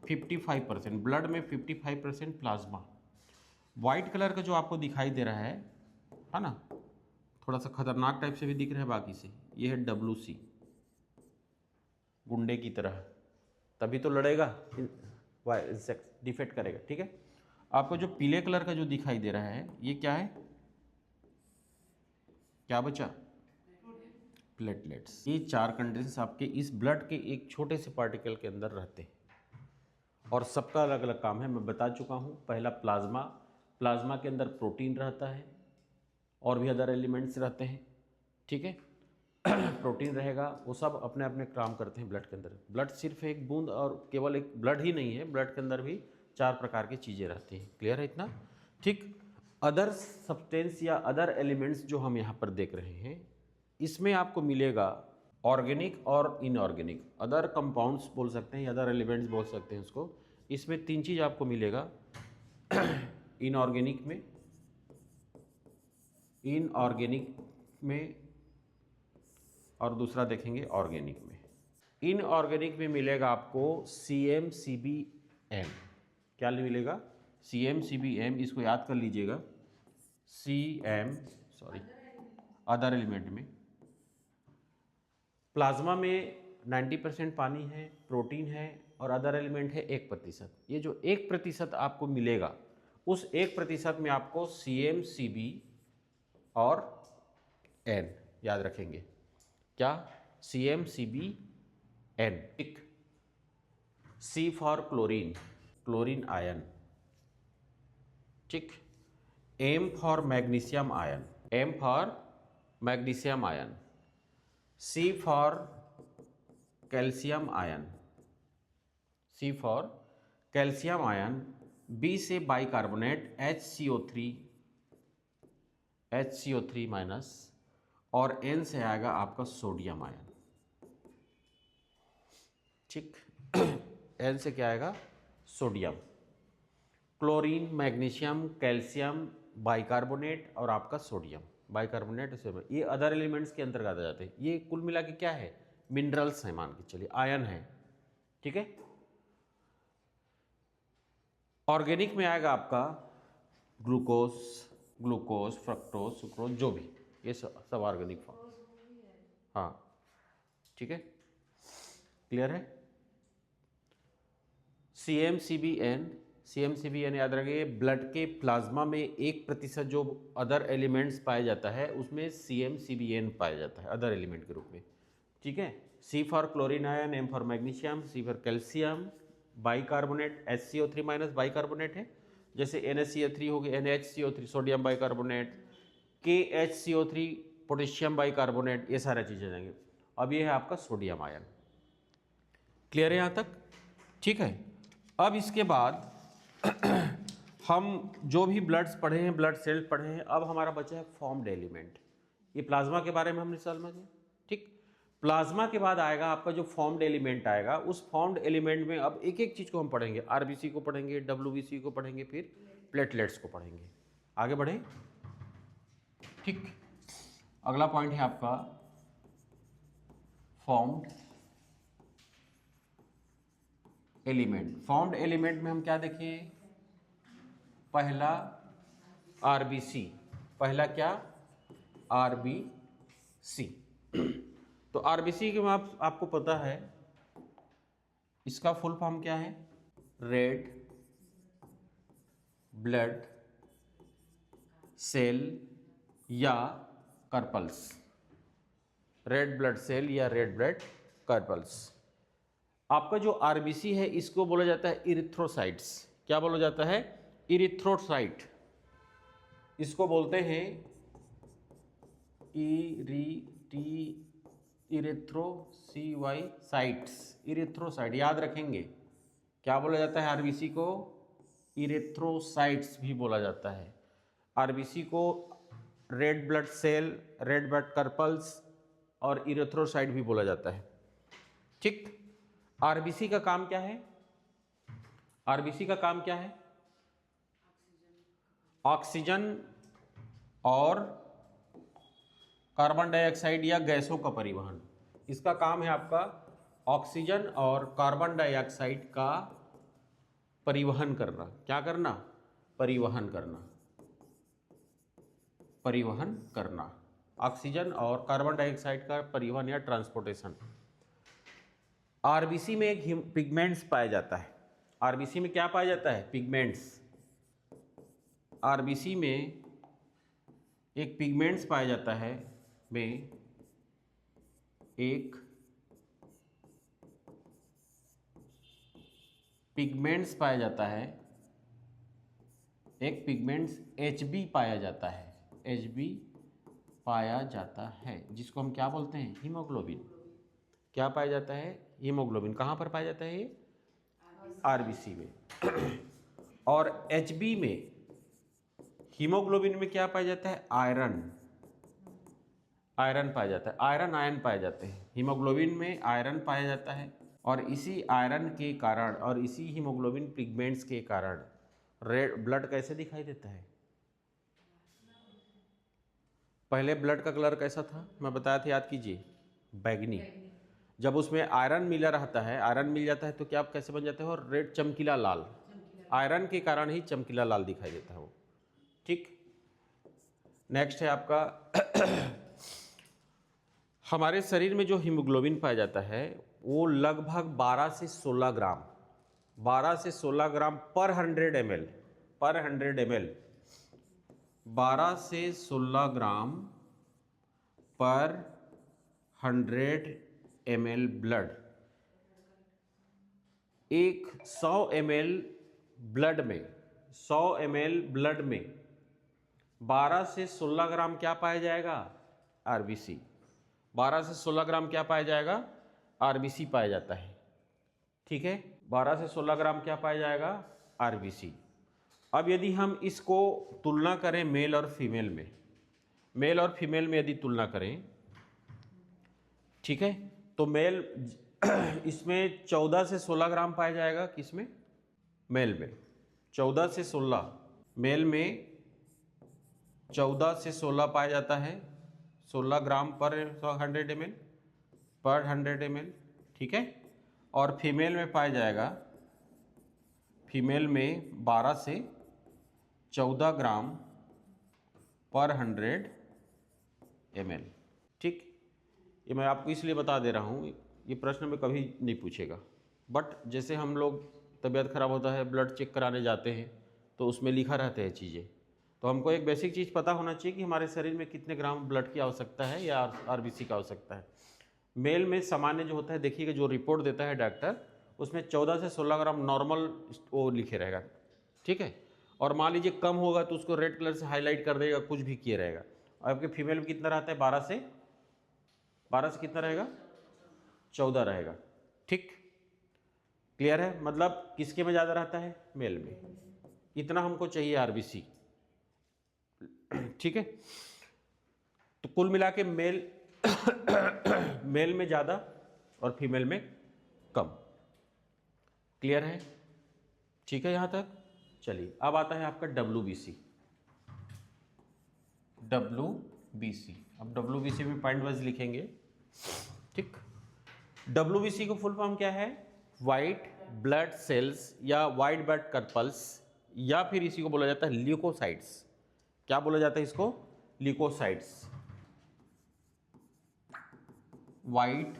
55%। ब्लड में 55% प्लाज्मा। वाइट कलर का जो आपको दिखाई दे रहा है ना, थोड़ा सा खतरनाक टाइप से भी दिख रहा है बाकी से, ये है डब्ल्यूसी, गुंडे की तरह, तभी तो लड़ेगा, इंसेक्ट डिफेक्ट करेगा, ठीक है। आपको जो पीले कलर का जो दिखाई दे रहा है ये क्या है, क्या बचा, प्लेटलेट्स। ये चार कंटेंट्स आपके इस ब्लड के एक छोटे से पार्टिकल के अंदर रहते हैं और सबका अलग अलग काम है, मैं बता चुका हूँ। पहला प्लाज्मा, प्लाज्मा के अंदर प्रोटीन रहता है और भी अदर एलिमेंट्स रहते हैं, ठीक है। प्रोटीन रहेगा, वो सब अपने अपने काम करते हैं ब्लड के अंदर। ब्लड सिर्फ एक बूंद और केवल एक ब्लड ही नहीं है, ब्लड के अंदर भी चार प्रकार की चीज़ें रहती हैं। क्लियर है इतना, ठीक। अदर सब्सटेंस या अदर एलिमेंट्स जो हम यहाँ पर देख रहे हैं, इसमें आपको मिलेगा ऑर्गेनिक और इनऑर्गेनिक, अदर कंपाउंड्स बोल सकते हैं, अदर एलिमेंट्स बोल सकते हैं उसको। इसमें तीन चीज़ आपको मिलेगा, इनऑर्गेनिक में और दूसरा देखेंगे ऑर्गेनिक में। इनऑर्गेनिक में मिलेगा आपको CmCbM, क्या मिलेगा, CmCbM, इसको याद कर लीजिएगा, अदर एलिमेंट में। प्लाज्मा में 90% पानी है, प्रोटीन है और अदर एलिमेंट है 1%। ये जो 1% आपको मिलेगा, उस 1% में आपको CmCb और N याद रखेंगे, क्या, CmCbN, ठीक। C for chlorine, chlorine ion, ठीक। M for magnesium ion, M for magnesium ion. C for calcium ion, C for calcium ion. B से बाइकार्बोनेट HCO3 माइनस, और N से आएगा आपका सोडियम आयन। ठीक, N से क्या आएगा? Sodium. Chlorine, magnesium, calcium, bicarbonate और आपका सोडियम, बाइकार्बोनेट सोडियम, ये अदर एलिमेंट्स के अंतर्गत आ जाते हैं। ये कुल मिला के क्या है? मिनरल्स हैं, मान के चलिए, आयन है। ठीक है। ऑर्गेनिक में आएगा आपका ग्लूकोज, फ्रक्टोज, सुक्रोज, जो भी, ये सब ऑर्गेनिक फॉर्म। हाँ, ठीक है, क्लियर है। CmCbN याद रखिए, ब्लड के प्लाज्मा में 1% जो अदर एलिमेंट्स पाया जाता है उसमें CmCbN पाया जाता है अदर एलिमेंट के रूप में। ठीक है। C for chlorine ion, M for magnesium, C for calcium, bicarbonate, HCO3 minus bicarbonate है, जैसे NaCO3 हो गया, NaHCO3 sodium bicarbonate, KHCO3 potassium bicarbonate, ये सारी चीज़ें जाएंगे। अब ये है आपका सोडियम आयन। क्लियर है यहाँ तक? ठीक है। अब इसके बाद हम जो भी ब्लड्स पढ़े हैं, ब्लड सेल्स पढ़े हैं, अब हमारा बचा है फॉर्म्ड एलिमेंट। ये प्लाज्मा के बारे में हमने समझ लिया। ठीक, प्लाज्मा के बाद आएगा आपका जो फॉर्म्ड एलिमेंट आएगा, उस फॉर्म्ड एलिमेंट में अब एक एक चीज़ को हम पढ़ेंगे। आरबीसी को पढ़ेंगे, डब्ल्यूबीसी को पढ़ेंगे, फिर प्लेटलेट्स को पढ़ेंगे। आगे बढ़े। ठीक, अगला पॉइंट है आपका फॉर्म्ड एलिमेंट। फॉर्म्ड एलिमेंट में हम क्या देखें? पहला आरबीसी। पहला क्या? आरबीसी। तो आरबीसी के आपको पता है इसका फुल फॉर्म क्या है? रेड ब्लड सेल या कर्पल्स। रेड ब्लड सेल या रेड ब्लड कर्पल्स। आपका जो आरबीसी है इसको बोला जाता है इरिथ्रोसाइट्स। क्या बोला जाता है? इरिथ्रोसाइट। इसको बोलते हैं इरिथ्रोसाइट्स। इरिथ्रोसाइट याद रखेंगे। क्या बोला जाता है आरबीसी को? इरिथ्रोसाइट्स भी बोला जाता है। आरबीसी को red blood cell, red blood corpuscles और इरिथ्रोसाइट भी बोला जाता है। ठीक, आरबीसी का काम क्या है? आरबीसी का काम क्या है? ऑक्सीजन और कार्बन डाइऑक्साइड या गैसों का परिवहन। इसका काम है आपका ऑक्सीजन और कार्बन डाइऑक्साइड का परिवहन करना। क्या करना? परिवहन करना। परिवहन करना, ऑक्सीजन और कार्बन डाइऑक्साइड का परिवहन या ट्रांसपोर्टेशन। आरबीसी में एक पिगमेंट्स पाया जाता है। आरबीसी में क्या पाया जाता है? पिगमेंट्स। आरबीसी में एक पिगमेंट्स पाया जाता है में एक पिगमेंट्स पाया जाता है, एक पिगमेंट्स HB पाया जाता है। HB पाया जाता है जिसको हम क्या बोलते हैं? हीमोग्लोबिन। क्या पाया जाता है? हीमोग्लोबिन। कहाँ पर पाया जाता है ये? आरबीसी में। और HB में, हीमोग्लोबिन में क्या पाया जाता है? आयरन। आयरन पाया जाता है। आयरन आयन पाए जाते हैं। हीमोग्लोबिन में आयरन पाया जाता है और इसी आयरन के कारण और इसी हीमोग्लोबिन पिगमेंट्स के कारण रेड ब्लड कैसे दिखाई देता है? पहले ब्लड का कलर कैसा था? मैं बताया था, याद कीजिए, बैगनी। जब उसमें आयरन मिला रहता है, आयरन मिल जाता है तो क्या कैसे बन जाता है? और रेड, चमकीला लाल। आयरन के कारण ही चमकीला लाल दिखाई देता है वो। ठीक, नेक्स्ट है आपका हमारे शरीर में जो हीमोग्लोबिन पाया जाता है वो लगभग 12 से 16 ग्राम, 12 से 16 ग्राम पर 100 ml, पर 100 ml, 12 से 16 ग्राम पर 100 ml ब्लड। एक 100 ml ब्लड में, 100 ml ब्लड में 12 से 16 ग्राम क्या पाया जाएगा? आरबीसी। 12 से 16 ग्राम क्या पाया जाएगा? आरबीसी पाया जाता है। ठीक है, 12 से 16 ग्राम क्या पाया जाएगा? आरबीसी। अब यदि हम इसको तुलना करें मेल और फीमेल में, मेल और फीमेल में यदि तुलना करें, ठीक है, तो मेल इसमें 14 से 16 ग्राम पाया जाएगा। किसमें? मेल में 14 से 16, मेल में 14 से 16 पाया जाता है, 16 ग्राम पर 100 ml पर 100 ml, ठीक है। और फीमेल में पाया जाएगा, फीमेल में 12 से 14 ग्राम पर 100 ml, ठीक। ये मैं आपको इसलिए बता दे रहा हूँ, ये प्रश्न में कभी नहीं पूछेगा, बट जैसे हम लोग तबीयत खराब होता है, ब्लड चेक कराने जाते हैं, तो उसमें लिखा रहता है चीज़ें, तो हमको एक बेसिक चीज़ पता होना चाहिए कि हमारे शरीर में कितने ग्राम ब्लड की आवश्यकता है या आरबीसी की आवश्यकता है। मेल में सामान्य जो होता है, देखिएगा जो रिपोर्ट देता है डॉक्टर, उसमें 14 से 16 ग्राम नॉर्मल वो लिखे रहेगा, ठीक है। और मान लीजिए कम होगा तो उसको रेड कलर से हाईलाइट कर देगा, कुछ भी किया रहेगा। और आपके फीमेल में कितना रहता है? 12 से कितना रहेगा? 14 रहेगा, ठीक। क्लियर है? मतलब किसके में ज़्यादा रहता है? मेल में। इतना हमको चाहिए आरबीसी, ठीक है। तो कुल मिला के मेल मेल में ज़्यादा और फीमेल में कम। क्लियर है? ठीक है यहाँ तक। चलिए अब आता है आपका WBC। WBC, अब WBC में पॉइंट वाइज लिखेंगे, ठीक। WBC को फुल फॉर्म क्या है? वाइट ब्लड सेल्स या वाइट ब्लड कर्पल्स, या फिर इसी को बोला जाता है ल्यूकोसाइट्स। क्या बोला जाता है इसको? ल्यूकोसाइट्स। वाइट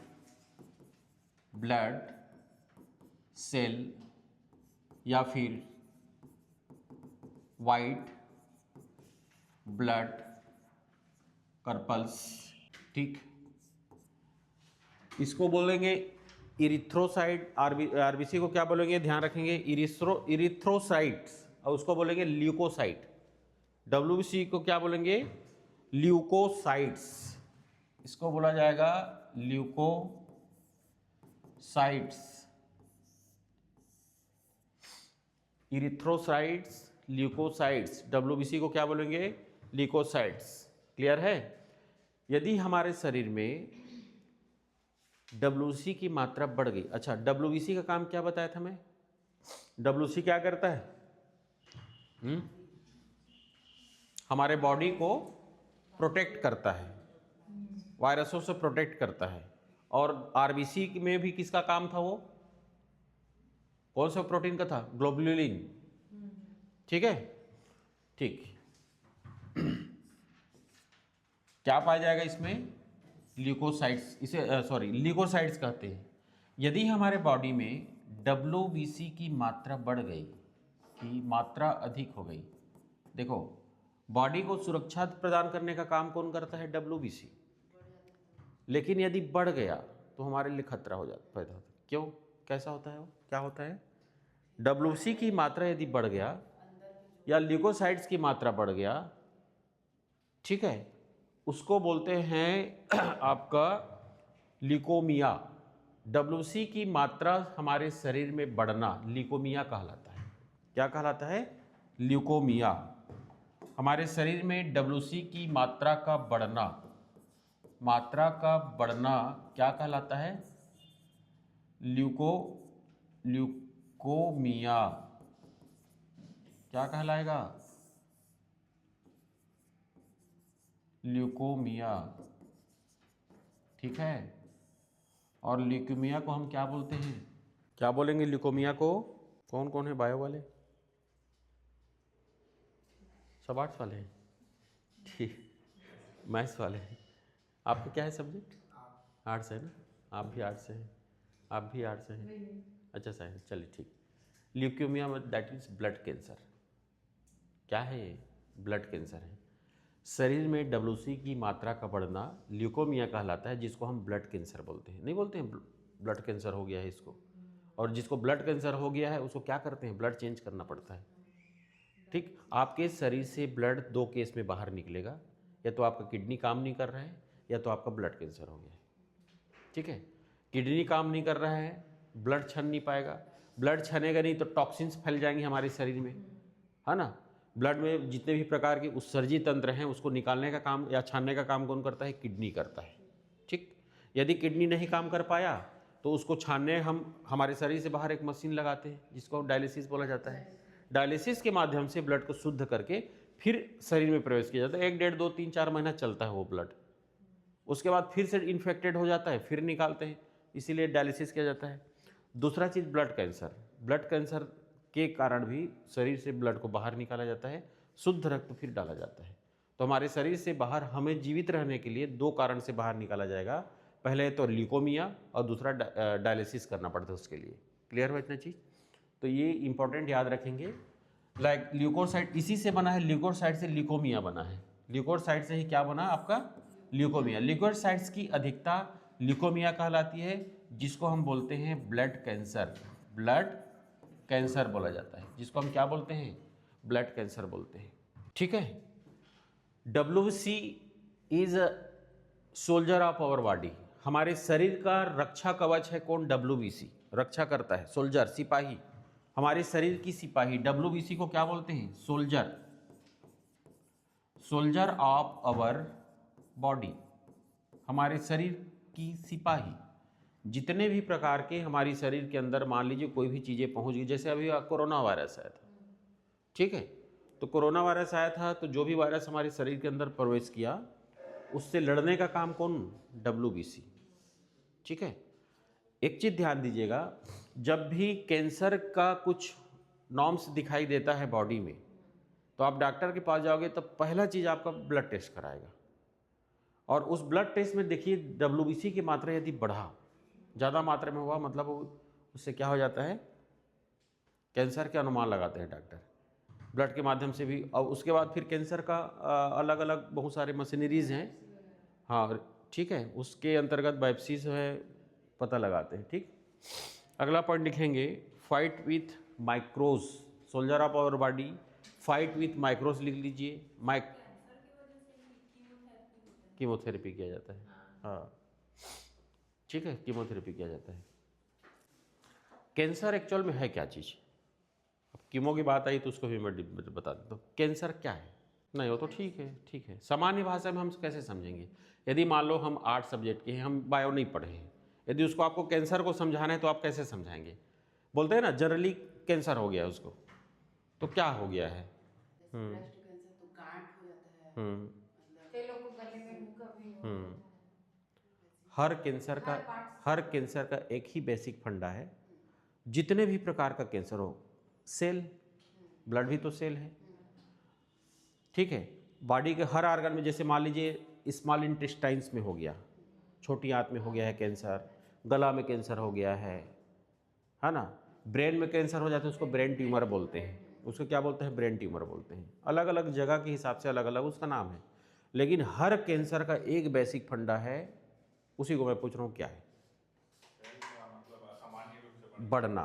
ब्लड सेल या फिर वाइट ब्लड कर्पल्स, ठीक। इसको बोलेंगे इरिथ्रोसाइट। आरबीसी को क्या बोलेंगे? ध्यान रखेंगे, इरिथ्रोसाइट्स, और उसको बोलेंगे ल्यूकोसाइट। WBC को क्या बोलेंगे? ल्यूकोसाइट्स। इसको बोला जाएगा ल्यूकोसाइट्स। Erythrocytes, leukocytes. WBC को क्या बोलेंगे? ल्यूकोसाइट्स। क्लियर है? यदि हमारे शरीर में WBC की मात्रा बढ़ गई, अच्छा WBC का काम क्या बताया था मैं? WBC क्या करता है? हमारे बॉडी को प्रोटेक्ट करता है, वायरसों से प्रोटेक्ट करता है। और आरबीसी में भी किसका काम था? वो कौन सा प्रोटीन का था? ग्लोबुलिन, ठीक है, ठीक। क्या पाया जाएगा इसमें? ल्यूकोसाइट्स। इसे ल्यूकोसाइट्स कहते हैं। यदि हमारे बॉडी में WBC की मात्रा बढ़ गई, की मात्रा अधिक हो गई, देखो बॉडी को सुरक्षा प्रदान करने का काम कौन करता है? WBC। लेकिन यदि बढ़ गया तो हमारे लिए खतरा हो जाता, पैदा होता है। क्यों? कैसा होता है वो? क्या होता है? WBC की मात्रा यदि बढ़ गया या ल्यूकोसाइट्स की मात्रा बढ़ गया, ठीक है, उसको बोलते हैं आपका ल्यूकोमिया। WBC की मात्रा हमारे शरीर में बढ़ना ल्यूकोमिया कहलाता है। क्या कहलाता है? ल्यूकोमिया। हमारे शरीर में WBC की मात्रा का बढ़ना क्या कहलाता है? ल्यूकोमिया। क्या कहलाएगा? ल्यूकोमिया, ठीक है। और ल्यूकोमिया को हम क्या बोलते हैं? क्या बोलेंगे ल्यूकोमिया को? कौन कौन है बायो वाले? सब आर्ट्स वाले हैं, ठीक। मैथ्स वाले हैं। आपका क्या है सब्जेक्ट? आर्ट्स है ना? आप भी आर्ट्स से हैं, आप भी आर्ट्स से हैं, अच्छा साइंस, चलिए ठीक। Leukaemia that is blood cancer. क्या है ये? ब्लड कैंसर है। शरीर में WBC की मात्रा का बढ़ना ल्यूकोमिया कहलाता है, जिसको हम ब्लड कैंसर बोलते हैं। नहीं बोलते हैं ब्लड कैंसर हो गया है इसको? और जिसको ब्लड कैंसर हो गया है उसको क्या करते हैं? ब्लड चेंज करना पड़ता है, ठीक। आपके शरीर से ब्लड दो केस में बाहर निकलेगा, या तो आपका किडनी काम नहीं कर रहा है या तो आपका ब्लड कैंसर हो गया है, ठीक है। किडनी काम नहीं कर रहा है, ब्लड छन नहीं पाएगा, ब्लड छनेगा नहीं तो टॉक्सिन्स फैल जाएंगे हमारे शरीर में, है ना। ब्लड में जितने भी प्रकार के उत्सर्जी तंत्र हैं उसको निकालने का काम या छानने का काम कौन करता है? किडनी करता है। ठीक, यदि किडनी नहीं काम कर पाया तो उसको छानने हम हमारे शरीर से बाहर एक मशीन लगाते हैं जिसको डायलिसिस बोला जाता है। डायलिसिस के माध्यम से ब्लड को शुद्ध करके फिर शरीर में प्रवेश किया जाता है। 1 डेढ़ 2 3 4 महीना चलता है वो ब्लड, उसके बाद फिर से इन्फेक्टेड हो जाता है, फिर निकालते हैं, इसीलिए डायलिसिस किया जाता है। दूसरा चीज़ ब्लड कैंसर। ब्लड कैंसर के कारण भी शरीर से ब्लड को बाहर निकाला जाता है, शुद्ध रक्त फिर डाला जाता है। तो हमारे शरीर से बाहर हमें जीवित रहने के लिए 2 कारण से बाहर निकाला जाएगा, पहले तो ल्यूकोमिया और दूसरा डायलिसिस करना पड़ता है उसके लिए। क्लियर हो इतना चीज़? तो ये इंपॉर्टेंट याद रखेंगे। लाइक ल्यूकोसाइट इसी से बना है, ल्यूकोसाइट से ल्यूकोमिया बना है, ल्यूकोसाइट से ही क्या बना आपका? ल्यूकोमिया। ल्यूकोसाइट्स की अधिकता ल्यूकोमिया कहलाती है, जिसको हम बोलते हैं ब्लड कैंसर। ब्लड कैंसर बोला जाता है, जिसको हम क्या बोलते हैं? ब्लड कैंसर बोलते हैं। ठीक है। WBC is soldier of our body. हमारे शरीर का रक्षा कवच है कौन? WBC रक्षा करता है, सोल्जर सिपाही, हमारे शरीर की सिपाही। WBC को क्या बोलते हैं? Soldier, soldier of our body, हमारे शरीर की सिपाही। जितने भी प्रकार के हमारी शरीर के अंदर मान लीजिए कोई भी चीज़ें पहुंच गई, जैसे अभी कोरोना वायरस आया था, ठीक है, तो कोरोना वायरस आया था तो जो भी वायरस हमारे शरीर के अंदर प्रवेश किया उससे लड़ने का काम कौन? WBC। ठीक है। एक चीज़ ध्यान दीजिएगा, जब भी कैंसर का कुछ नॉर्म्स दिखाई देता है बॉडी में तो आप डॉक्टर के पास जाओगे तो पहला चीज़ आपका ब्लड टेस्ट कराएगा, और उस ब्लड टेस्ट में देखिए WBC की मात्रा यदि बढ़ा, ज़्यादा मात्रा में हुआ, मतलब उससे क्या हो जाता है? कैंसर के अनुमान लगाते हैं डॉक्टर ब्लड के माध्यम से भी। और उसके बाद फिर कैंसर का अलग अलग बहुत सारे मशीनरीज हैं, हाँ ठीक है, उसके अंतर्गत बायोप्सी से है पता लगाते हैं। ठीक, अगला पॉइंट लिखेंगे, fight with microbes. Soldier of our body, fight with microbes लिख लीजिए। कीमोथेरेपी किया जाता है, हाँ ठीक है, कीमोथेरेपी किया जाता है। कैंसर एक्चुअल में है क्या चीज़? अब कीमो की बात आई तो उसको भी मैं बता देता हूँ। कैंसर क्या है? नहीं वो तो ठीक है, ठीक है, सामान्य भाषा में हम कैसे समझेंगे? यदि मान लो हम 8 सब्जेक्ट के हैं, हम बायो नहीं पढ़े हैं, यदि उसको आपको कैंसर को समझाना है तो आप कैसे समझाएंगे? बोलते हैं ना जनरली कैंसर हो गया उसको, तो क्या हो गया है? हर कैंसर का एक ही बेसिक फंडा है, जितने भी प्रकार का कैंसर हो, सेल, ब्लड भी तो सेल है, ठीक है, बॉडी के हर ऑर्गन में, जैसे मान लीजिए स्मॉल इंटेस्टाइन्स में हो गया, छोटी आंत में हो गया है कैंसर, गला में कैंसर हो गया है ना, ब्रेन में कैंसर हो जाता है उसको ब्रेन ट्यूमर बोलते हैं, उसको क्या बोलते हैं? ब्रेन ट्यूमर बोलते हैं। अलग अलग जगह के हिसाब से अलग अलग उसका नाम है, लेकिन हर कैंसर का एक बेसिक फंडा है, उसी को मैं पूछ रहा हूँ क्या है? बढ़ना,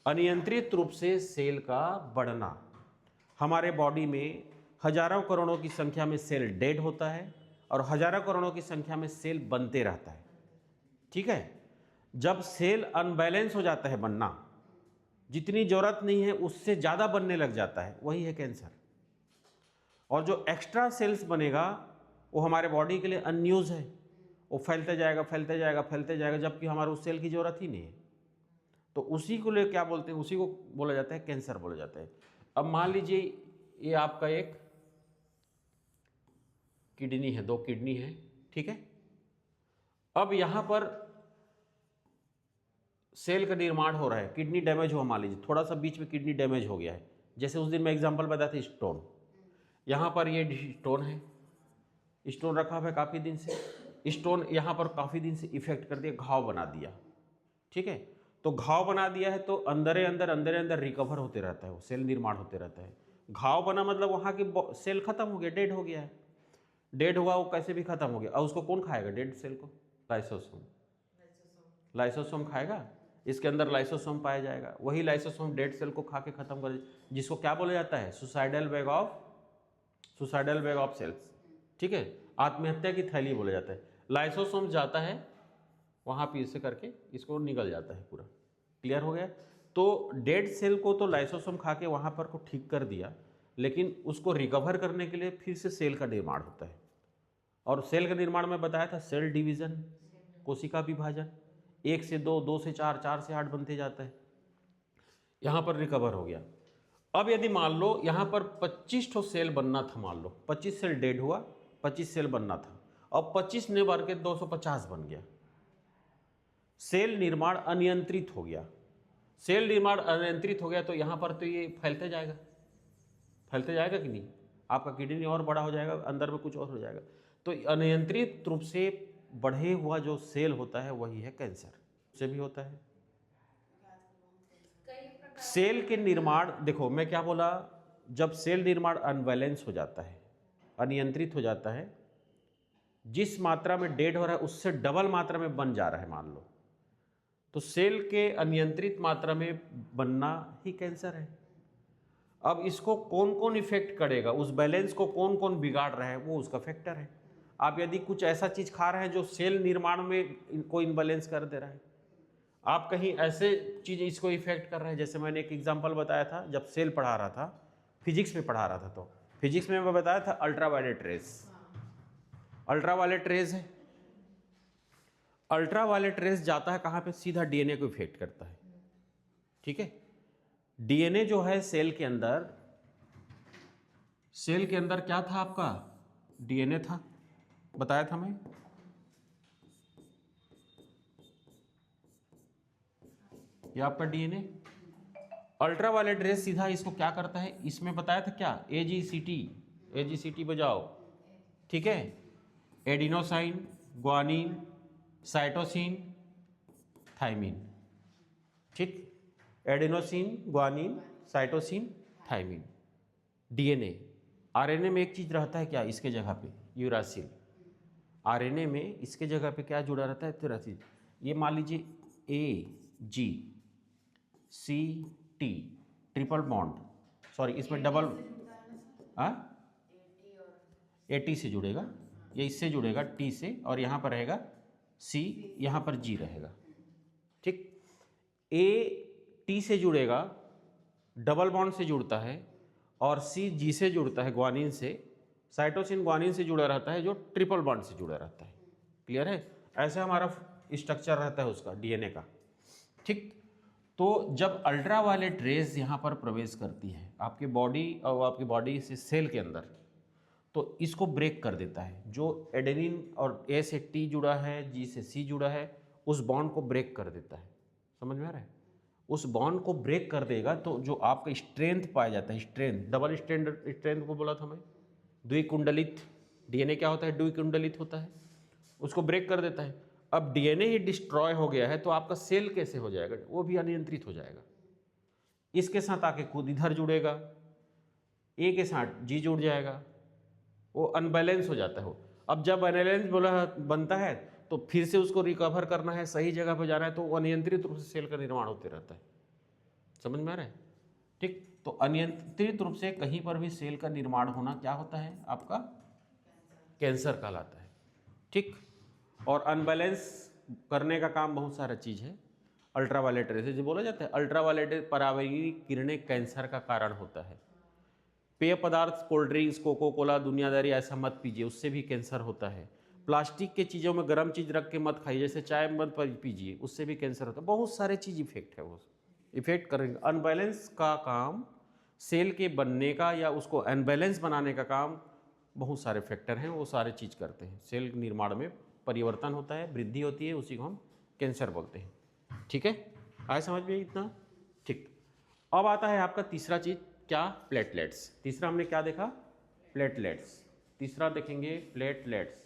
अनियंत्रित रूप से सेल का बढ़ना। हमारे बॉडी में हजारों करोड़ों की संख्या में सेल डेड होता है और हजारों करोड़ों की संख्या में सेल बनते रहता है। ठीक है, जब सेल अनबैलेंस हो जाता है बनना, जितनी जरूरत नहीं है उससे ज़्यादा बनने लग जाता है, वही है कैंसर। और जो एक्स्ट्रा सेल्स बनेगा वो हमारे बॉडी के लिए अनयूज है, वो फैलते जाएगा फैलते जाएगा फैलते जाएगा, जबकि हमारे उस सेल की जरूरत ही नहीं है। तो उसी को ले क्या बोलते हैं? उसी को बोला जाता है कैंसर बोला जाता है। अब मान लीजिए ये आपका एक किडनी है, 2 किडनी है, ठीक है। अब यहां पर सेल का निर्माण हो रहा है, किडनी डैमेज हुआ, मान लीजिए थोड़ा सा बीच में किडनी डैमेज हो गया है, जैसे उस दिन मैं एग्जांपल बताया था स्टोन, यहाँ पर ये स्टोन है, स्टोन रखा हुआ है काफ़ी दिन से, स्टोन यहाँ पर काफ़ी दिन से इफेक्ट कर दिया, घाव बना दिया, ठीक है। तो घाव बना दिया है तो अंदर अंदर रिकवर होते रहता है, वो सेल निर्माण होते रहता है। घाव बना मतलब वहाँ की सेल खत्म हो गया, डेड हो गया है, डेड हुआ वो कैसे भी खत्म हो गया। और उसको कौन खाएगा डेड सेल को? लाइसोसोम, लाइसोसोम खाएगा, इसके अंदर लाइसोसोम पाया जाएगा, वही लाइसोसोम डेड सेल को खा के खत्म कर, जिसको क्या बोला जाता है? सुसाइडल बैग ऑफ सेल्स, ठीक है, आत्महत्या की थैली बोला जाता है। लाइसोसोम जाता है वहाँ पे इसे करके इसको निकल जाता है पूरा। क्लियर हो गया? तो डेड सेल को तो लाइसोसोम खा के वहाँ पर को ठीक कर दिया, लेकिन उसको रिकवर करने के लिए फिर से सेल का निर्माण होता है। और सेल का निर्माण में बताया था सेल डिवीजन, कोशिका विभाजन, 1 से 2, 2 से 4, 4 से 8 बनते जाता है। यहाँ पर रिकवर हो गया। अब यदि मान लो यहाँ पर 25 ठो सेल बनना था, मान लो 25 सेल डेड हुआ, 25 सेल बनना था, अब 25 ने बढ़ के 250 बन गया। सेल निर्माण अनियंत्रित हो गया। सेल निर्माण अनियंत्रित हो गया तो यहाँ पर तो ये फैलते जाएगा, फैलते जाएगा कि नहीं, आपका किडनी और बड़ा हो जाएगा, अंदर में कुछ और हो जाएगा। तो अनियंत्रित रूप से बढ़े हुआ जो सेल होता है वही है कैंसर, से भी होता है। सेल के निर्माण, देखो मैं क्या बोला, जब सेल निर्माण अनबैलेंस हो जाता है, अनियंत्रित हो जाता है, जिस मात्रा में डेड हो रहा है उससे डबल मात्रा में बन जा रहा है मान लो, तो सेल के अनियंत्रित मात्रा में बनना ही कैंसर है। अब इसको कौन कौन इफेक्ट करेगा, उस बैलेंस को कौन कौन बिगाड़ रहा है, वो उसका फैक्टर है। आप यदि कुछ ऐसा चीज खा रहे हैं जो सेल निर्माण में इनको इनबैलेंस कर दे रहा है, आप कहीं ऐसे चीज इसको इफेक्ट कर रहे हैं, जैसे मैंने एक एग्जांपल बताया था जब सेल पढ़ा रहा था, फिजिक्स में पढ़ा रहा था, तो फिजिक्स में मैं बताया था अल्ट्रावायलेट रेज, अल्ट्रावायलेट रेज है, अल्ट्रावायलेट रेज जाता है कहाँ पे, सीधा डीएनए को इफेक्ट करता है। ठीक है, डीएनए जो है सेल के अंदर, सेल के अंदर क्या था आपका, डीएनए था, बताया था मैं, ये आपका डीएनए। अल्ट्रावायलेट रेज सीधा इसको क्या करता है, इसमें बताया था क्या, एजीसीटी, एजीसीटी बजाओ, ठीक है, एडिनोसाइन, ग्वानिन, साइटोसिन, थाइमिन, ठीक, adenosine, guanine, cytosine, thymine. DNA, RNA में एक चीज रहता है क्या इसके जगह पे, यूरासिल। आरएनए में इसके जगह पे क्या जुड़ा रहता है, यूरासिल। ये मान लीजिए AG CT triple bond, sorry इसमें डबल, AT से जुड़ेगा, ये इससे जुड़ेगा T से, और यहाँ पर रहेगा C, यहाँ पर G रहेगा, ठीक। AT से जुड़ेगा, डबल बॉन्ड से जुड़ता है, और C G से जुड़ता है, ग्वानिन से, साइटोसिन ग्वानिन से जुड़ा रहता है जो ट्रिपल बॉन्ड से जुड़ा रहता है। क्लियर है, ऐसे हमारा स्ट्रक्चर रहता है उसका डीएनए का, ठीक। तो जब अल्ट्रावायलेट रेज यहाँ पर प्रवेश करती है आपके बॉडी और आपकी बॉडी से सेल के अंदर, तो इसको ब्रेक कर देता है। जो एडेनिन और A से T जुड़ा है, G से C जुड़ा है, उस बॉन्ड को ब्रेक कर देता है। समझ में आ रहा है, उस बॉन्ड को ब्रेक कर देगा तो जो आपका स्ट्रेंथ पाया जाता है, स्ट्रेंथ, डबल स्ट्रेंथ को बोला था मैं, द्विकुंडलित डीएनए क्या होता है, द्विकुंडलित होता है, उसको ब्रेक कर देता है। अब डीएनए ही डिस्ट्रॉय हो गया है तो आपका सेल कैसे हो जाएगा, वो भी अनियंत्रित हो जाएगा। इसके साथ आके खुद इधर जुड़ेगा, ए के साथ जी जुड़ जाएगा, वो अनबैलेंस हो जाता है वो। अब जब अनबैलेंस बोला बनता है तो फिर से उसको रिकवर करना है, सही जगह पर जाना है, तो अनियंत्रित रूप से सेल का निर्माण होते रहता है। समझ में आ रहा है, ठीक। तो अनियंत्रित रूप से कहीं पर भी सेल का निर्माण होना क्या होता है, आपका कैंसर कहलाता है, ठीक। और अनबैलेंस करने का काम बहुत सारा चीज है। अल्ट्रावायलेट रेज जो बोला जाता है, अल्ट्रावायलेट पराबैंगनी किरणें कैंसर का कारण होता है। पेय पदार्थ, कोल्ड ड्रिंक्स, कोको कोला, दुनियादारी ऐसा मत पीजिए, उससे भी कैंसर होता है। प्लास्टिक के चीज़ों में गर्म चीज़ रख के मत खाइए, जैसे चाय मत पीजिए, उससे भी कैंसर होता है। बहुत सारे चीज़ इफेक्ट है, वो इफेक्ट करेंगे। अनबैलेंस का काम, सेल के बनने का या उसको अनबैलेंस बनाने का काम बहुत सारे फैक्टर हैं, वो सारे चीज़ करते हैं। सेल निर्माण में परिवर्तन होता है, वृद्धि होती है, उसी को हम कैंसर बोलते हैं, ठीक है। आए समझ में इतना, ठीक। अब आता है आपका तीसरा चीज़, क्या, प्लेटलेट्स। तीसरा हमने क्या देखा, प्लेटलेट्स। तीसरा देखेंगे प्लेटलेट्स।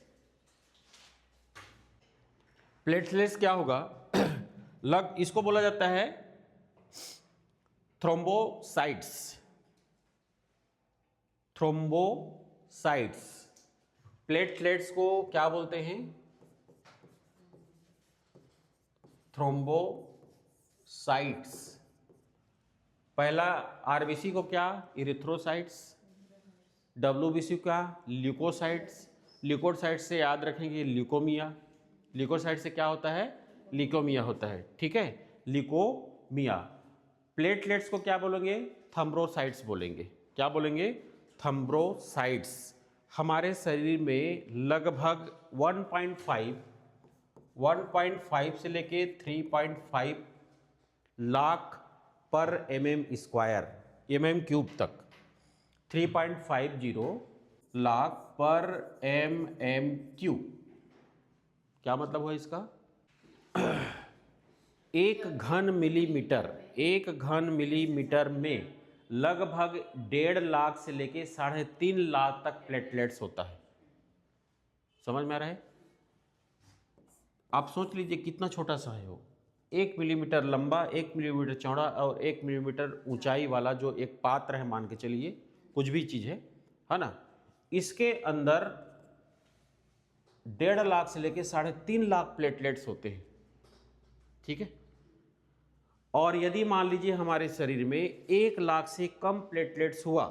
प्लेटलेट्स क्या होगा, इसको बोला जाता है थ्रोम्बोसाइट्स। थ्रोम्बोसाइट्स, प्लेटलेट्स को क्या बोलते हैं, थ्रोम्बोसाइट्स। पहला आरबीसी को क्या, इरिथ्रोसाइट्स। डब्ल्यूबीसी क्या, ल्यूकोसाइट्स। ल्यूकोसाइट से याद रखेंगे ल्यूकोमिया। ल्यूकोसाइट से क्या होता है, ल्यूकोमिया होता है, ठीक है, ल्यूकोमिया। प्लेटलेट्स को क्या बोलेंगे, थ्रोम्बोसाइट्स बोलेंगे, क्या बोलेंगे? थ्रोम्बोसाइट्स। हमारे शरीर में लगभग 1.5 से लेके 3.5 लाख पर mm² mm³ तक 3.50 लाख पर mm³। क्या मतलब हुआ इसका? एक घन मिलीमीटर में लगभग 1.5 लाख से लेके 3.5 लाख तक प्लेटलेट्स होता है। समझ में आ रहा है? आप सोच लीजिए कितना छोटा सा है वो। 1 मिलीमीटर लंबा, 1 मिलीमीटर चौड़ा और 1 मिलीमीटर ऊंचाई वाला जो एक पात्र है, मान के चलिए कुछ भी चीज है ना, इसके अंदर 1.5 लाख से लेके 3.5 लाख प्लेटलेट्स होते हैं। ठीक है। और यदि मान लीजिए हमारे शरीर में 1 लाख से कम प्लेटलेट्स हुआ,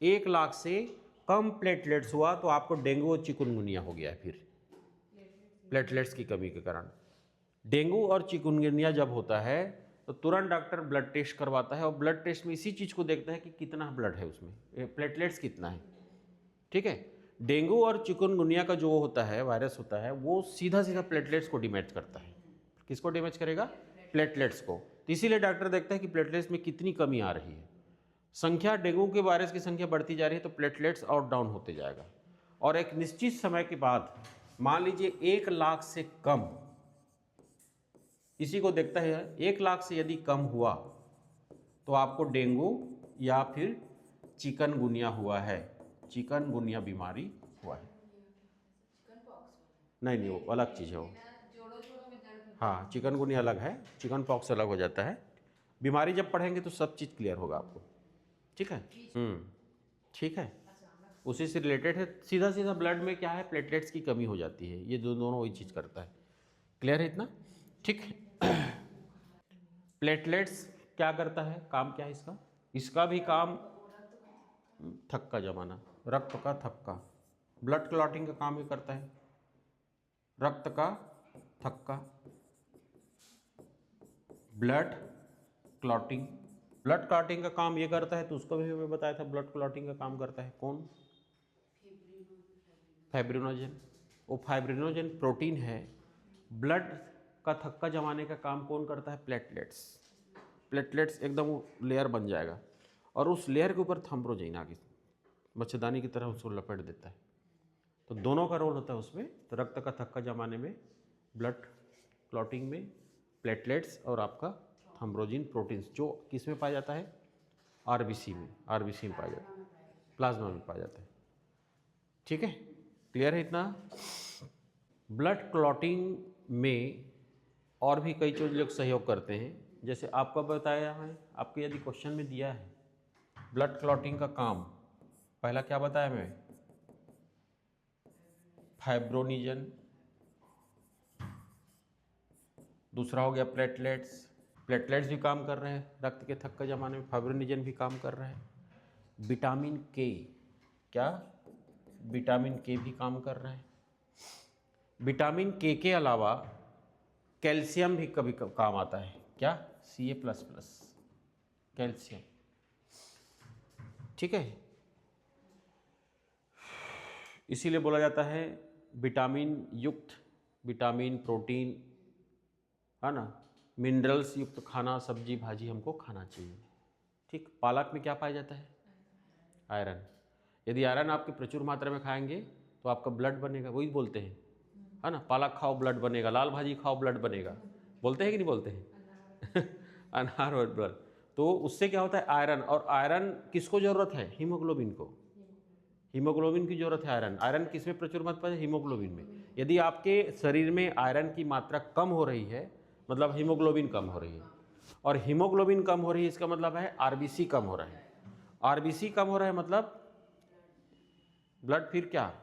1 लाख से कम प्लेटलेट्स हुआ तो आपको डेंगू और चिकुनगुनिया हो गया है। फिर प्लेटलेट्स की कमी के कारण डेंगू और चिकुनगुनिया जब होता है तो तुरंत डॉक्टर ब्लड टेस्ट करवाता है और ब्लड टेस्ट में इसी चीज को देखता है कि कितना ब्लड है उसमें, प्लेटलेट्स कितना है। ठीक है। डेंगू और चिकुनगुनिया का जो होता है वायरस होता है वो सीधा सीधा प्लेटलेट्स को डैमेज करता है। किसको डैमेज करेगा? प्लेटलेट्स को। तो इसीलिए डॉक्टर देखता है कि प्लेटलेट्स में कितनी कमी आ रही है। संख्या, डेंगू के वायरस की संख्या बढ़ती जा रही है तो प्लेटलेट्स और डाउन होते जाएगा। और एक निश्चित समय के बाद मान लीजिए 1 लाख से कम, इसी को देखता है 1 लाख से यदि कम हुआ तो आपको डेंगू या फिर चिकनगुनिया हुआ है, चिकनगुनिया बीमारी हुआ है। नहीं, वो अलग चीज़ है वो। हाँ, चिकनगुनिया अलग है, चिकन पॉक्स अलग हो जाता है। बीमारी जब पढ़ेंगे तो सब चीज़ क्लियर होगा आपको। ठीक है। ठीक है। उसी से रिलेटेड है। सीधा सीधा ब्लड में क्या है, प्लेटलेट्स की कमी हो जाती है। ये दोनों वही चीज़ करता है। क्लियर है इतना? ठीक है। प्लेटलेट्स क्या करता है, काम क्या है इसका? इसका भी काम थक्का जमाना, रक्त का थक्का, ब्लड क्लॉटिंग का काम ये करता है। रक्त का थक्का, ब्लड क्लॉटिंग। ब्लड क्लॉटिंग का काम ये करता है, तो उसको भी मैं बताया था ब्लड क्लॉटिंग का काम करता है कौन? फाइब्रिनोजन। वो फाइब्रिनोजन प्रोटीन है। ब्लड का थक्का जमाने का काम कौन करता है? प्लेटलेट्स। प्लेटलेट्स एकदम लेयर बन जाएगा और उस लेयर के ऊपर थ्रोम्बोजिन आगे मच्छरदानी की तरह उसको लपेट देता है। तो दोनों का रोल होता है उसमें। तो रक्त का थक्का जमाने में, ब्लड क्लॉटिंग में प्लेटलेट्स, और आपका थ्रोम्बोजिन प्रोटीन्स जो किस में पाया जाता है? आरबीसी में। आरबीसी में पाया जाता है, प्लाज्मा में पाया जाता है। ठीक है। क्लियर है इतना? ब्लड क्लॉटिंग में और भी कई चीज़ लोग सहयोग करते हैं। जैसे आपको बताया है, आपको यदि क्वेश्चन में दिया है ब्लड क्लॉटिंग का काम, पहला क्या बताया मैं? फाइब्रोनिजन। दूसरा हो गया प्लेटलेट्स। प्लेटलेट्स भी काम कर रहे हैं रक्त के थक्का जमाने में, फाइब्रोनिजन भी काम कर रहा है। विटामिन के, क्या? विटामिन के भी काम कर रहा है। विटामिन के अलावा कैल्शियम भी कभी काम आता है। क्या? Ca++, calcium. ठीक है। इसीलिए बोला जाता है विटामिन युक्त, विटामिन प्रोटीन, है ना, मिनरल्स युक्त खाना, सब्जी भाजी हमको खाना चाहिए। ठीक। पालक में क्या पाया जाता है? आयरन। यदि आयरन आपके प्रचुर मात्रा में खाएंगे तो आपका ब्लड बनेगा। वही बोलते हैं, है ना, पालक खाओ ब्लड बनेगा, लाल भाजी खाओ ब्लड बनेगा। बोलते हैं कि नहीं बोलते हैं? अनार और ब्लड। तो उससे क्या होता है? आयरन। और आयरन किसको जरूरत है? हीमोग्लोबिन को। हीमोग्लोबिन की जरूरत है आयरन। आयरन किस में प्रचुर मात्रा है? हीमोग्लोबिन में। यदि आपके शरीर में आयरन की मात्रा कम हो रही है, मतलब हीमोग्लोबिन कम हो रही है, और हीमोग्लोबिन कम हो रही है इसका मतलब है आरबीसी कम हो रहा है। आरबीसी कम हो रहा है मतलब ब्लड फिर क्या?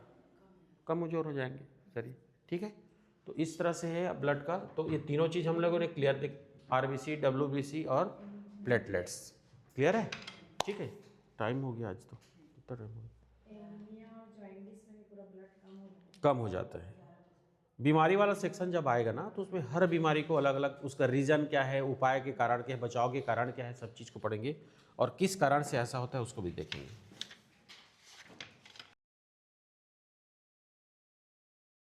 कमजोर हो जाएंगे शरीर। ठीक है। तो इस तरह से है ब्लड का। तो ये तीनों चीज हम लोगों ने क्लियर देख, आरबीसी, डब्ल्यूबीसी और प्लेटलेट्स। क्लियर है? ठीक है। टाइम हो गया आज तो, कितना टाइम हो गया? कम हो जाता है। बीमारी वाला सेक्शन जब आएगा ना तो उसमें हर बीमारी को अलग अलग उसका रीज़न क्या है, उपाय के कारण क्या है, बचाव के कारण क्या है, सब चीज़ को पढ़ेंगे और किस कारण से ऐसा होता है उसको भी देखेंगे।